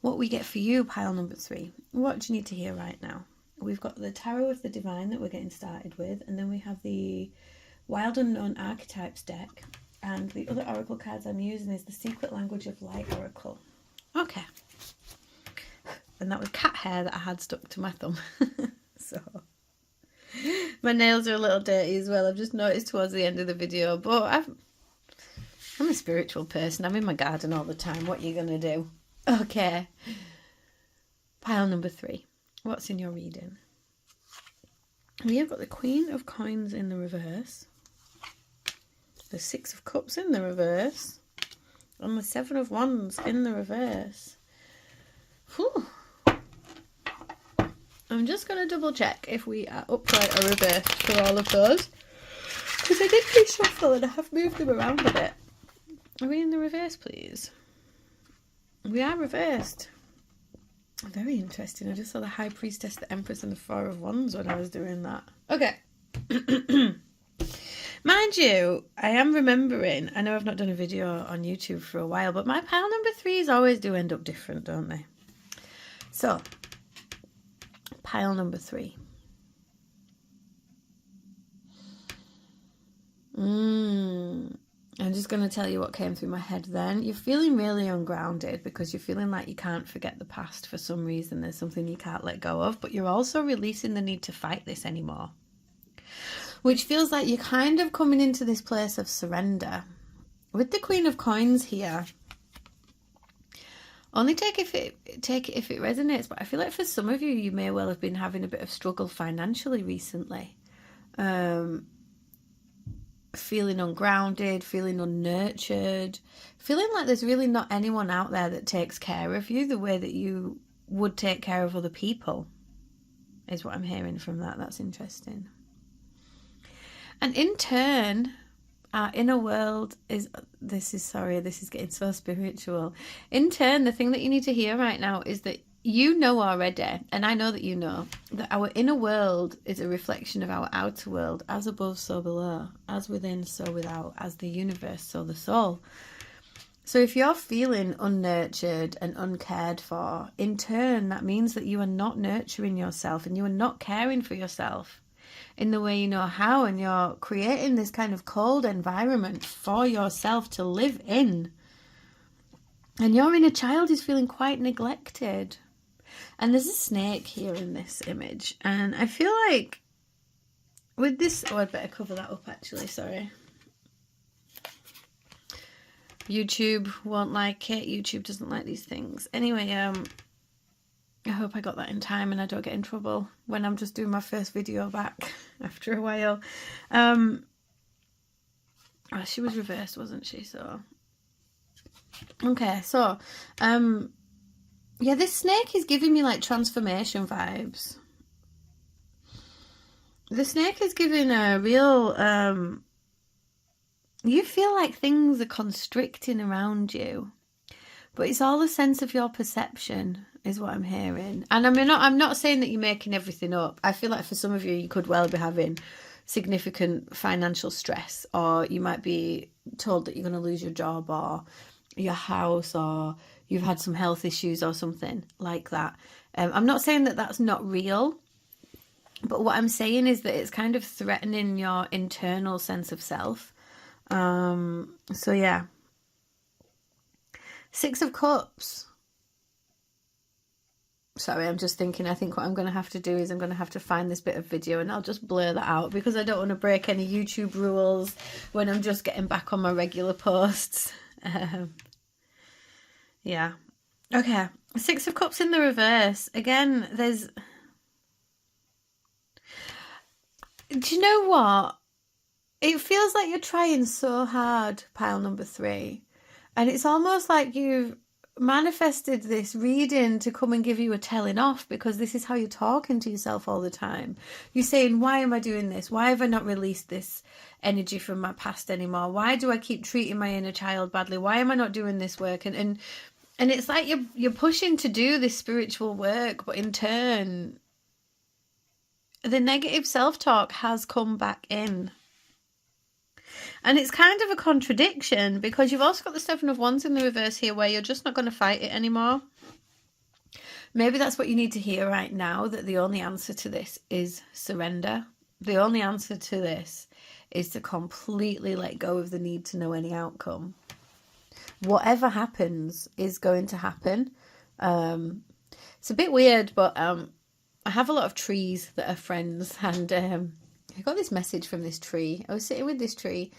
Speaker 1: what we get for you, pile number 3. What do you need to hear right now? We've got the Tarot of the Divine that we're getting started with, and then we have the Wild Unknown Archetypes deck, and the other oracle cards I'm using is the Secret Language of Light Oracle. Okay. And that was cat hair that I had stuck to my thumb. So my nails are a little dirty as well. I've just noticed towards the end of the video, but I'm a spiritual person. I'm in my garden all the time. What are you going to do? Okay. Pile number 3. What's in your reading? We have got the Queen of Coins in the reverse, the 6 of Cups in the reverse, and the 7 of Wands in the reverse. Whew. I'm just going to double check if we are upright or reversed for all of those, because I did reshuffle and I have moved them around a bit. Are we in the reverse, please? We are reversed. Very interesting. I just saw the High Priestess, the Empress, and the 4 of Wands when I was doing that. Okay. Mind you, I am remembering, I know I've not done a video on YouTube for a while, but my pile number 3s always do end up different, don't they? So, pile number 3. I'm just going to tell you what came through my head then. You're feeling really ungrounded because you're feeling like you can't forget the past for some reason. There's something you can't let go of, but you're also releasing the need to fight this anymore, which feels like you're kind of coming into this place of surrender. With the Queen of Coins here, only take it if it resonates, but I feel like for some of you, you may well have been having a bit of struggle financially recently. Feeling ungrounded, feeling unnurtured, feeling like there's really not anyone out there that takes care of you the way that you would take care of other people, is what I'm hearing from that. That's interesting. And in turn, our inner world is, this is getting so spiritual. In turn, the thing that you need to hear right now is that you know already, and I know that you know, that our inner world is a reflection of our outer world, as above, so below, as within, so without, as the universe, so the soul. So if you're feeling unnurtured and uncared for, in turn, that means that you are not nurturing yourself and you are not caring for yourself in the way you know how, and you're creating this kind of cold environment for yourself to live in. And your inner child is feeling quite neglected. And there's a snake here in this image, and I feel like with this, oh, I'd better cover that up actually, sorry. YouTube won't like it. YouTube doesn't like these things. Anyway, I hope I got that in time and I don't get in trouble when I'm just doing my first video back after a while. Oh, she was reversed, wasn't she? So, okay, so, yeah, this snake is giving me like transformation vibes. The snake is giving a real, you feel like things are constricting around you, but it's all a sense of your perception is what I'm hearing. And I'm not saying that you're making everything up. I feel like for some of you, you could well be having significant financial stress, or you might be told that you're going to lose your job or your house, or you've had some health issues or something like that. I'm not saying that that's not real, but what I'm saying is that it's kind of threatening your internal sense of self. So yeah. 6 of Cups. Sorry, I'm just thinking, I think what I'm going to have to do is I'm going to have to find this bit of video and I'll just blur that out because I don't want to break any YouTube rules when I'm just getting back on my regular posts. Yeah. Okay. 6 of Cups in the reverse. Again, there's... Do you know what? It feels like you're trying so hard, pile number 3. And it's almost like you've manifested this reading to come and give you a telling off, because this is how you're talking to yourself all the time. You're saying, why am I doing this? Why have I not released this energy from my past anymore? Why do I keep treating my inner child badly? Why am I not doing this work? And it's like you're pushing to do this spiritual work, but in turn, the negative self-talk has come back in. And it's kind of a contradiction, because you've also got the 7 of Wands in the reverse here, where you're just not going to fight it anymore. Maybe that's what you need to hear right now, that the only answer to this is surrender. The only answer to this is to completely let go of the need to know any outcome. Whatever happens is going to happen. It's a bit weird, but I have a lot of trees that are friends, and I got this message from this tree. I was sitting with this tree,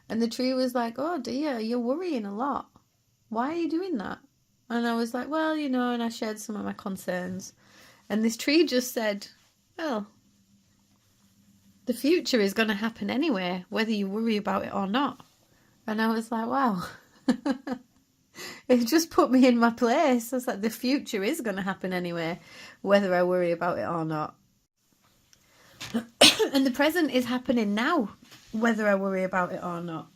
Speaker 1: and the tree was like, oh dear, you're worrying a lot. Why are you doing that? And I was like, well, you know, and I shared some of my concerns. And this tree just said, well, the future is going to happen anyway, whether you worry about it or not. And I was like, wow. It just put me in my place. I was like, the future is going to happen anyway, whether I worry about it or not. And the present is happening now, whether I worry about it or not.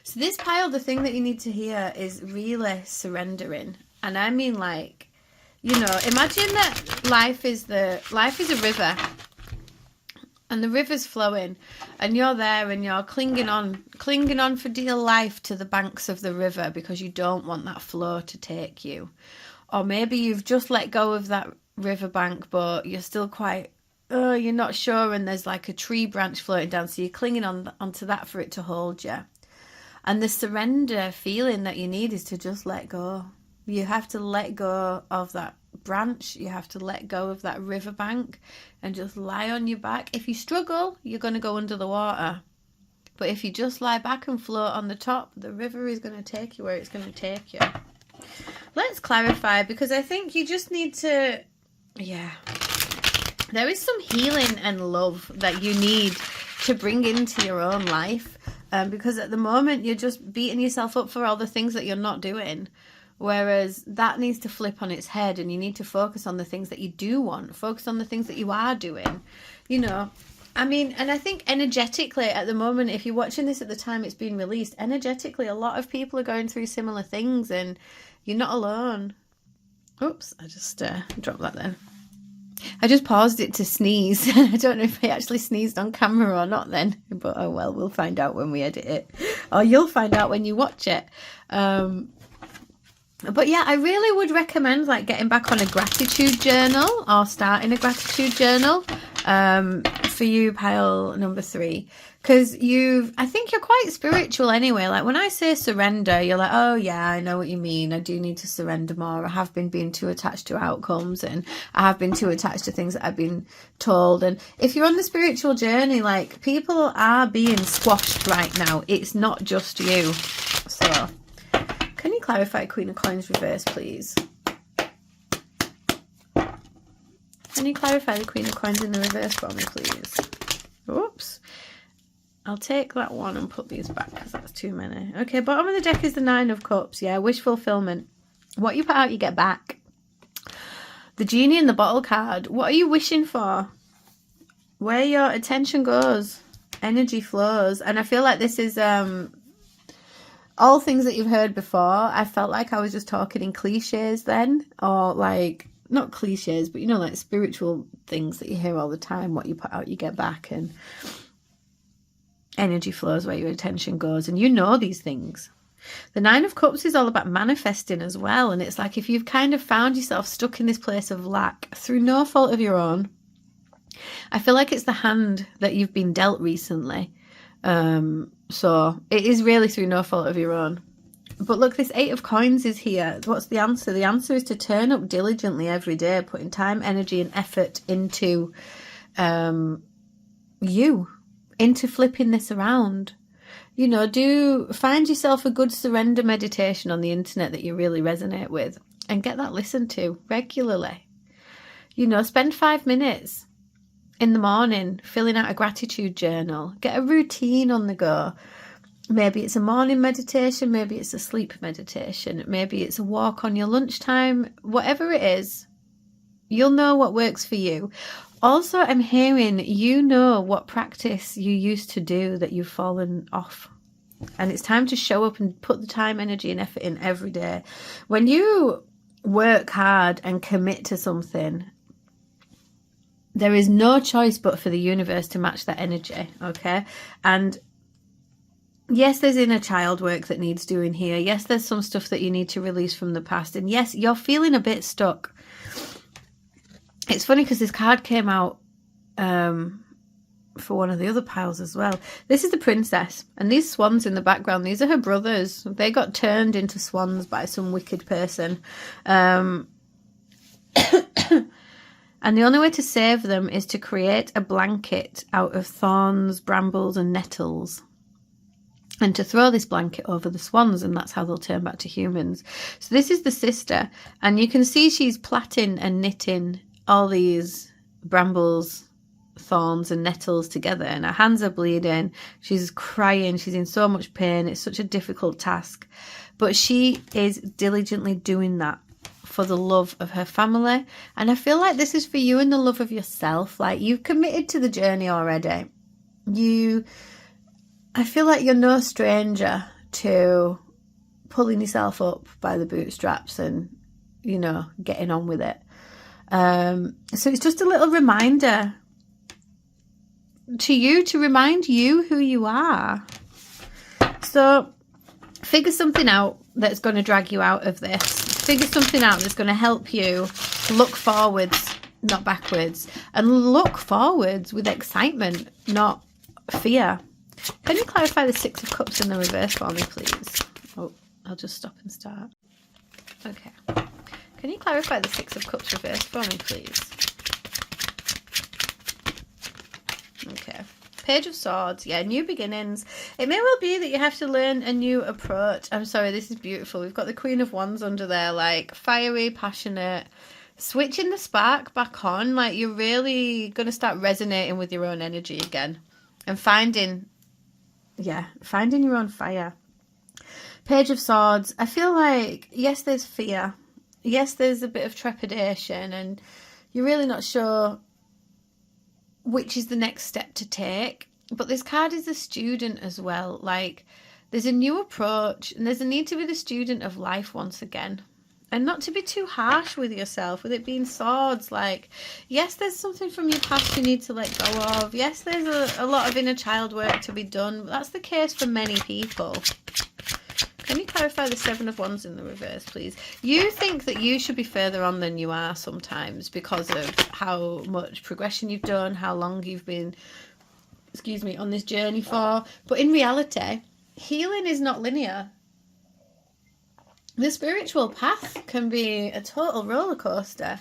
Speaker 1: So this pile, the thing that you need to hear is really surrendering. And I mean, like, you know, imagine that life is a river, and the river's flowing, and you're there and you're clinging on for dear life to the banks of the river because you don't want that flow to take you. Or maybe you've just let go of that riverbank, but you're still quite, you're not sure, and there's like a tree branch floating down, so you're clinging onto that for it to hold you. And the surrender feeling that you need is to just let go. You have to let go of that branch. You have to let go of that riverbank and just lie on your back. If you struggle, you're going to go under the water. But if you just lie back and float on the top, the river is going to take you where it's going to take you. Let's clarify, because I think you just need to, there is some healing and love that you need to bring into your own life. Because at the moment, you're just beating yourself up for all the things that you're not doing. Whereas that needs to flip on its head, and you need to focus on the things that you do want. Focus on the things that you are doing. You know, I mean, and I think energetically at the moment, if you're watching this at the time it's being released, energetically, a lot of people are going through similar things, and you're not alone. Oops, I just dropped that then. I just paused it to sneeze. I don't know if I actually sneezed on camera or not then, but oh well, we'll find out when we edit it, or you'll find out when you watch it. But yeah, I really would recommend like getting back on a gratitude journal, or starting a gratitude journal for you, pile number 3, because I think you're quite spiritual anyway. Like when I say surrender, you're like, oh yeah, I know what you mean. I do need to surrender more. I have been being too attached to outcomes, and I have been too attached to things that I've been told. And if you're on the spiritual journey, like people are being squashed right now. It's not just you. So can you clarify Queen of Coins reverse, please? Can you clarify the Queen of Coins in the reverse for me, please? Oops. I'll take that one and put these back because that's too many. Okay, bottom of the deck is the 9 of Cups. Yeah, wish fulfillment. What you put out, you get back. The Genie in the Bottle card. What are you wishing for? Where your attention goes, energy flows. And I feel like this is all things that you've heard before. I felt like I was just talking in cliches then, or like, not cliches, but you know, like spiritual things that you hear all the time. What you put out, you get back, and energy flows where your attention goes. And you know these things. The Nine of Cups is all about manifesting as well. And it's like if you've kind of found yourself stuck in this place of lack through no fault of your own, I feel like it's the hand that you've been dealt recently. So it is really through no fault of your own. But look, this Eight of Coins is here. What's the answer? The answer is to turn up diligently every day, putting time, energy and effort into into flipping this around. You know, find yourself a good surrender meditation on the internet that you really resonate with and get that listened to regularly. You know, spend 5 minutes in the morning filling out a gratitude journal. Get a routine on the go. Maybe it's a morning meditation, maybe it's a sleep meditation, maybe it's a walk on your lunchtime. Whatever it is, you'll know what works for you. Also, I'm hearing you know what practice you used to do that you've fallen off. And it's time to show up and put the time, energy and effort in every day. When you work hard and commit to something, there is no choice but for the universe to match that energy, okay? And yes, there's inner child work that needs doing here. Yes, there's some stuff that you need to release from the past. And yes, you're feeling a bit stuck. It's funny because this card came out for one of the other piles as well. This is the princess, and these swans in the background, these are her brothers. They got turned into swans by some wicked person. And the only way to save them is to create a blanket out of thorns, brambles and nettles, and to throw this blanket over the swans, and that's how they'll turn back to humans. So this is the sister, and you can see she's plaiting and knitting all these brambles, thorns and nettles together, and her hands are bleeding. She's crying. She's in so much pain. It's such a difficult task, but she is diligently doing that for the love of her family. And I feel like this is for you and the love of yourself. Like, you've committed to the journey already. I feel like you're no stranger to pulling yourself up by the bootstraps and, you know, getting on with it. So it's just a little reminder to you, to remind you who you are. So figure something out that's going to drag you out of this. Figure something out that's going to help you look forwards, not backwards, and look forwards with excitement, not fear. Can you clarify the Six of Cups in the reverse for me, please? Oh, I'll just stop and start. Okay. Can you clarify the Six of Cups reverse for me, please? Okay. Page of Swords. Yeah, new beginnings. It may well be that you have to learn a new approach. I'm sorry, this is beautiful. We've got the Queen of Wands under there, like fiery, passionate, switching the spark back on. Like, you're really going to start resonating with your own energy again and finding your own fire. Page of Swords. I feel like, yes, there's fear. Yes, there's a bit of trepidation, and you're really not sure which is the next step to take. But this card is a student as well. Like, there's a new approach, and there's a need to be the student of life once again. And not to be too harsh with yourself, with it being swords. Like, yes, there's something from your past you need to let go of. Yes, there's a lot of inner child work to be done. But that's the case for many people. Can you clarify the Seven of Wands in the reverse, please? You think that you should be further on than you are sometimes because of how much progression you've done, how long you've been, on this journey for. But in reality, healing is not linear. The spiritual path can be a total roller coaster.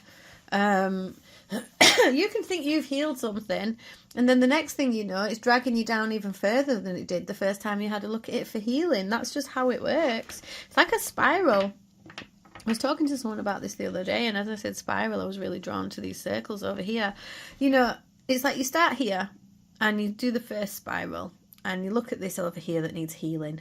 Speaker 1: You can think you've healed something, and then the next thing you know, it's dragging you down even further than it did the first time you had a look at it for healing. That's just how it works. It's like a spiral. I was talking to someone about this the other day, and as I said spiral, I was really drawn to these circles over here. You know, it's like you start here, and you do the first spiral, and you look at this over here that needs healing.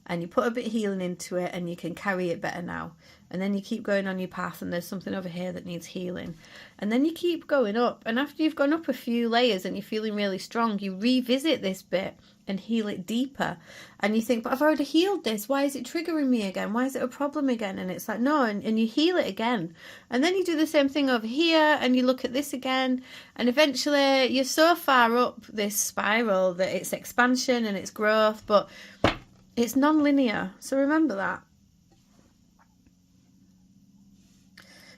Speaker 1: and you put a bit of healing into it and you can carry it better now. And then you keep going on your path and there's something over here that needs healing. And then you keep going up. And after you've gone up a few layers and you're feeling really strong, you revisit this bit and heal it deeper. And you think, but I've already healed this. Why is it triggering me again? Why is it a problem again? And it's like, no, and you heal it again. And then you do the same thing over here and you look at this again. And eventually you're so far up this spiral that it's expansion and it's growth, but it's non-linear. So remember that.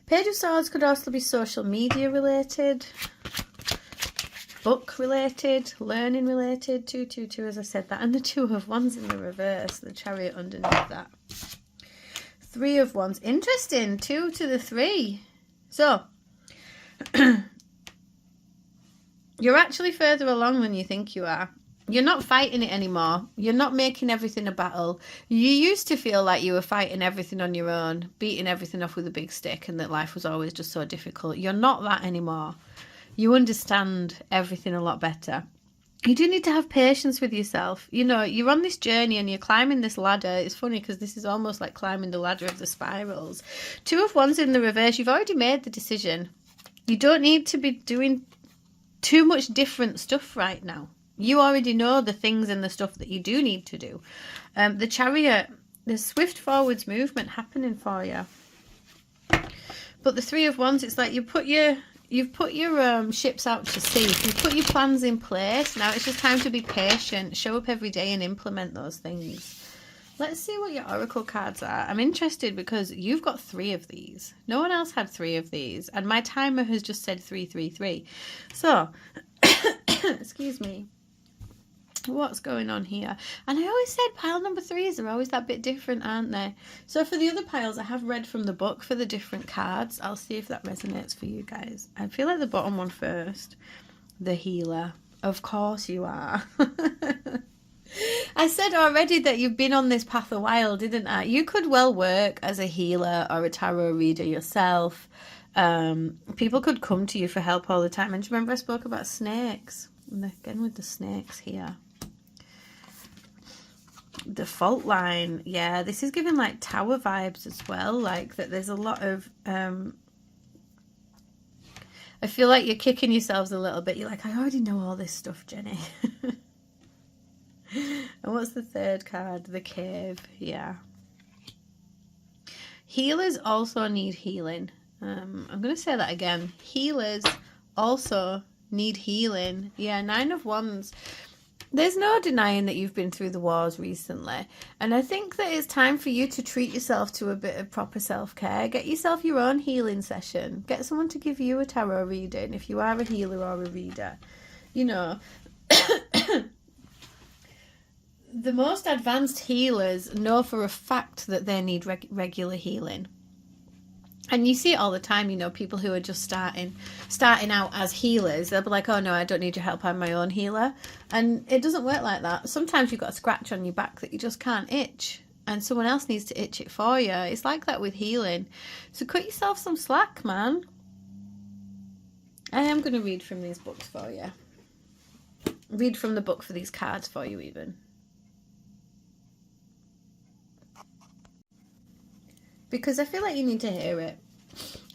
Speaker 1: Page of Swords could also be social media related, book related, learning related. 222, as I said that. And the Two of Wands in the reverse, the Chariot underneath that. Three of Wands. Interesting. 2 to the 3. So, you're actually further along than you think you are. You're not fighting it anymore. You're not making everything a battle. You used to feel like you were fighting everything on your own, beating everything off with a big stick, and that life was always just so difficult. You're not that anymore. You understand everything a lot better. You do need to have patience with yourself. You know, you're on this journey and you're climbing this ladder. It's funny because this is almost like climbing the ladder of the spirals. Two of Wands in the reverse. You've already made the decision. You don't need to be doing too much different stuff right now. You already know the things and the stuff that you do need to do. The Chariot, there's swift forwards movement happening for you. But the Three of Wands, it's like you've put your ships out to sea. You've put your plans in place. Now it's just time to be patient. Show up every day and implement those things. Let's see what your oracle cards are. I'm interested because you've got 3 of these. No one else had 3 of these. And my timer has just said 333. So, excuse me. What's going on here? And I always said pile number 3s are always that bit different, aren't they? So for the other piles, I have read from the book for the different cards. I'll see if that resonates for you guys. I feel like the bottom one first. The healer. Of course you are. I said already that you've been on this path a while, didn't I? You could well work as a healer or a tarot reader yourself. People could come to you for help all the time. And do you remember I spoke about snakes? And again with the snakes here. The fault line, yeah, this is giving like tower vibes as well, like that there's a lot of I feel like you're kicking yourselves a little bit. You're like, I already know all this stuff, Jenny. And what's the third card? The Cave. Yeah, healers also need healing. I'm gonna say that again. Healers also need healing. Yeah, 9 of Wands. There's no denying that you've been through the wars recently. And I think that it's time for you to treat yourself to a bit of proper self-care. Get yourself your own healing session. Get someone to give you a tarot reading if you are a healer or a reader. You know, the most advanced healers know for a fact that they need regular healing. And you see it all the time, you know, people who are just starting out as healers, they'll be like, oh no, I don't need your help, I'm my own healer. And it doesn't work like that. Sometimes you've got a scratch on your back that you just can't itch, and someone else needs to itch it for you. It's like that with healing. So cut yourself some slack, man. I am going to read from these books for you. Read from the book for these cards for you even. Because I feel like you need to hear it.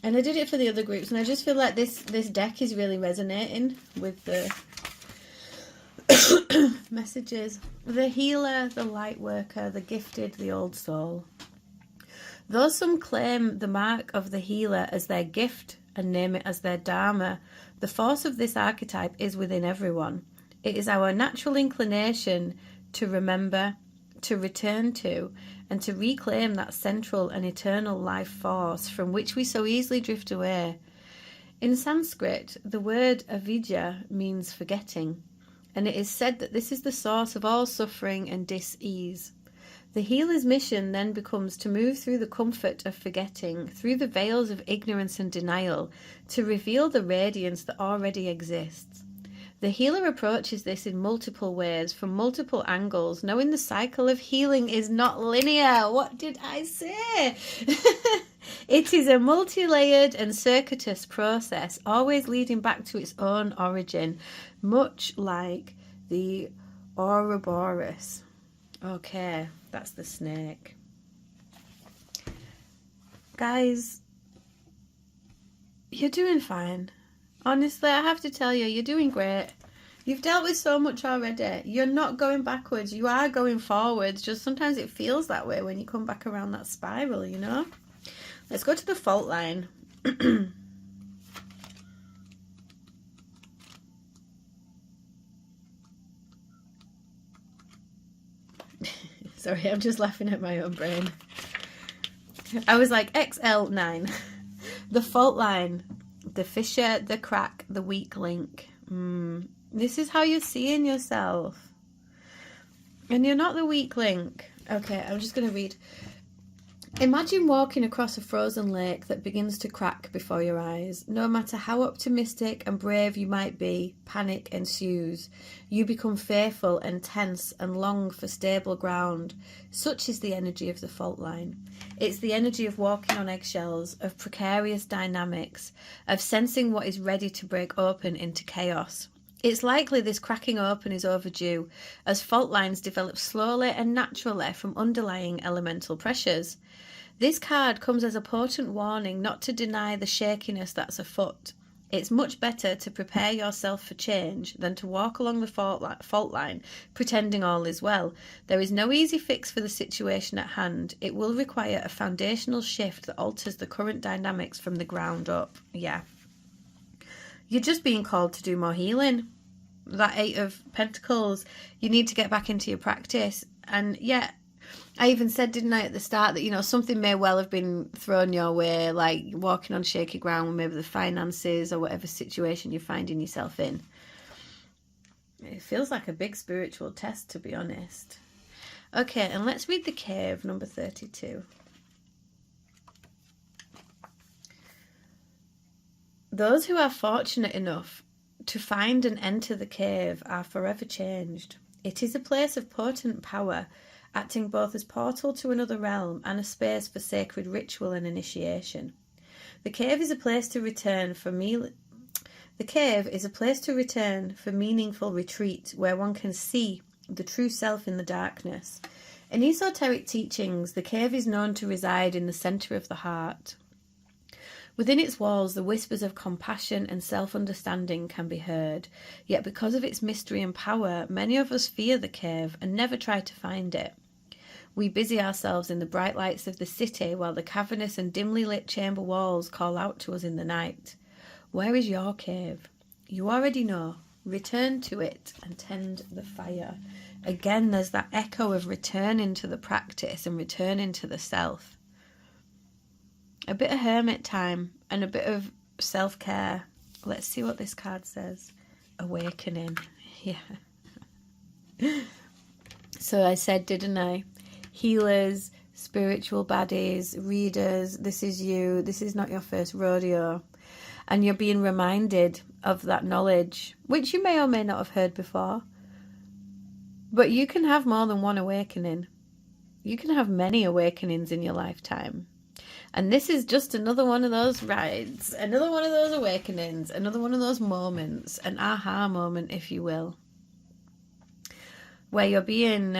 Speaker 1: And I did it for the other groups, and I just feel like this deck is really resonating with the messages. The healer, the light worker, the gifted, the old soul. Though some claim the mark of the healer as their gift and name it as their dharma, the force of this archetype is within everyone. It is our natural inclination to remember, to return to, and to reclaim that central and eternal life force from which we so easily drift away. In Sanskrit, the word avidya means forgetting, and it is said that this is the source of all suffering and dis-ease. The healer's mission then becomes to move through the comfort of forgetting, through the veils of ignorance and denial, to reveal the radiance that already exists. The healer approaches this in multiple ways, from multiple angles, knowing the cycle of healing is not linear. What did I say? It is a multi-layered and circuitous process, always leading back to its own origin, much like the Ouroboros. Okay, that's the snake. Guys, you're doing fine. Honestly, I have to tell you, you're doing great. You've dealt with so much already. You're not going backwards. You are going forwards. Just sometimes it feels that way when you come back around that spiral, you know? Let's go to the fault line. Sorry, I'm just laughing at my own brain. I was like, XL9. The fault line. The fissure, the crack, the weak link. This is how you're seeing yourself. And you're not the weak link. Okay, I'm just going to read. Imagine walking across a frozen lake that begins to crack before your eyes. No matter how optimistic and brave you might be, panic ensues. You become fearful and tense and long for stable ground. Such is the energy of the fault line. It's the energy of walking on eggshells, of precarious dynamics, of sensing what is ready to break open into chaos. It's likely this cracking open is overdue, as fault lines develop slowly and naturally from underlying elemental pressures. This card comes as a potent warning not to deny the shakiness that's afoot. It's much better to prepare yourself for change than to walk along the fault line pretending all is well. There is no easy fix for the situation at hand. It will require a foundational shift that alters the current dynamics from the ground up. Yeah. You're just being called to do more healing. That 8 of Pentacles, you need to get back into your practice. And yeah, I even said, didn't I, at the start, that, you know, something may well have been thrown your way, like walking on shaky ground, maybe the finances or whatever situation you're finding yourself in. It feels like a big spiritual test, to be honest. Okay, and let's read the cave, number 32. Those who are fortunate enough to find and enter the cave are forever changed. It is a place of potent power, acting both as portal to another realm and a space for sacred ritual and initiation. The cave is a place to return for meaningful retreat, where one can see the true self in the darkness. In esoteric teachings, the cave is known to reside in the centre of the heart. Within its walls, the whispers of compassion and self-understanding can be heard. Yet because of its mystery and power, many of us fear the cave and never try to find it. We busy ourselves in the bright lights of the city while the cavernous and dimly lit chamber walls call out to us in the night. Where is your cave? You already know. Return to it and tend the fire. Again, there's that echo of returning to the practice and returning to the self. A bit of hermit time and a bit of self-care. Let's see what this card says. Awakening. Yeah. So I said, didn't I? Healers, spiritual baddies, readers, this is you. This is not your first rodeo. And you're being reminded of that knowledge, which you may or may not have heard before. But you can have more than one awakening. You can have many awakenings in your lifetime. And this is just another one of those rides, another one of those awakenings, another one of those moments, an aha moment, if you will, where you're being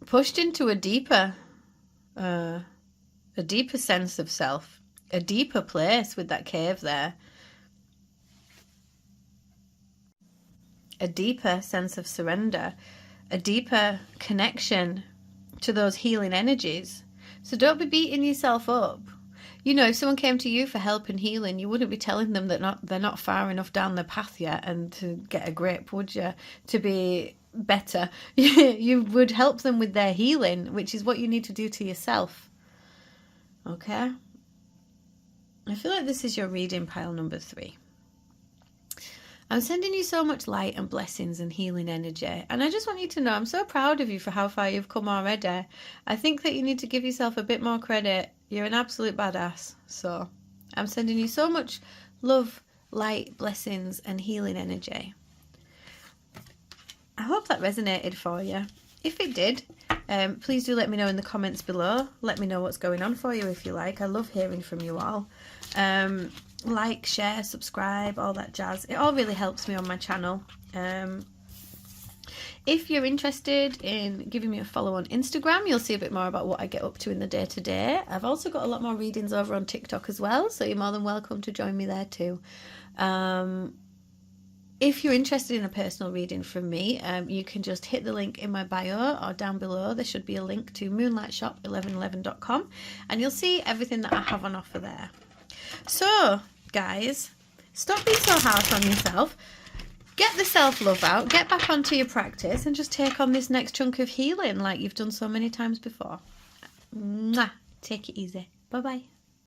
Speaker 1: pushed into a deeper sense of self, a deeper place with that cave there, a deeper sense of surrender, a deeper connection to those healing energies. So don't be beating yourself up. You know, if someone came to you for help and healing, you wouldn't be telling them that they're not far enough down the path yet and to get a grip, would you? To be better. You would help them with their healing, which is what you need to do to yourself. Okay? I feel like this is your reading pile number 3. I'm sending you so much light and blessings and healing energy. And I just want you to know I'm so proud of you for how far you've come already. I think that you need to give yourself a bit more credit. You're an absolute badass. So I'm sending you so much love, light, blessings and healing energy. I hope that resonated for you. If it did, please do let me know in the comments below. Let me know what's going on for you if you like. I love hearing from you all. Like, share, subscribe, all that jazz. It all really helps me on my channel. If you're interested in giving me a follow on Instagram, you'll see a bit more about what I get up to in the day-to-day. I've also got a lot more readings over on TikTok as well, so you're more than welcome to join me there too. If you're interested in a personal reading from me, you can just hit the link in my bio or down below. There should be a link to moonlightshop1111.com, and you'll see everything that I have on offer there. So, guys, stop being so harsh on yourself. Get the self-love out, get back onto your practice, and just take on this next chunk of healing like you've done so many times before. Mwah. Take it easy. Bye-bye.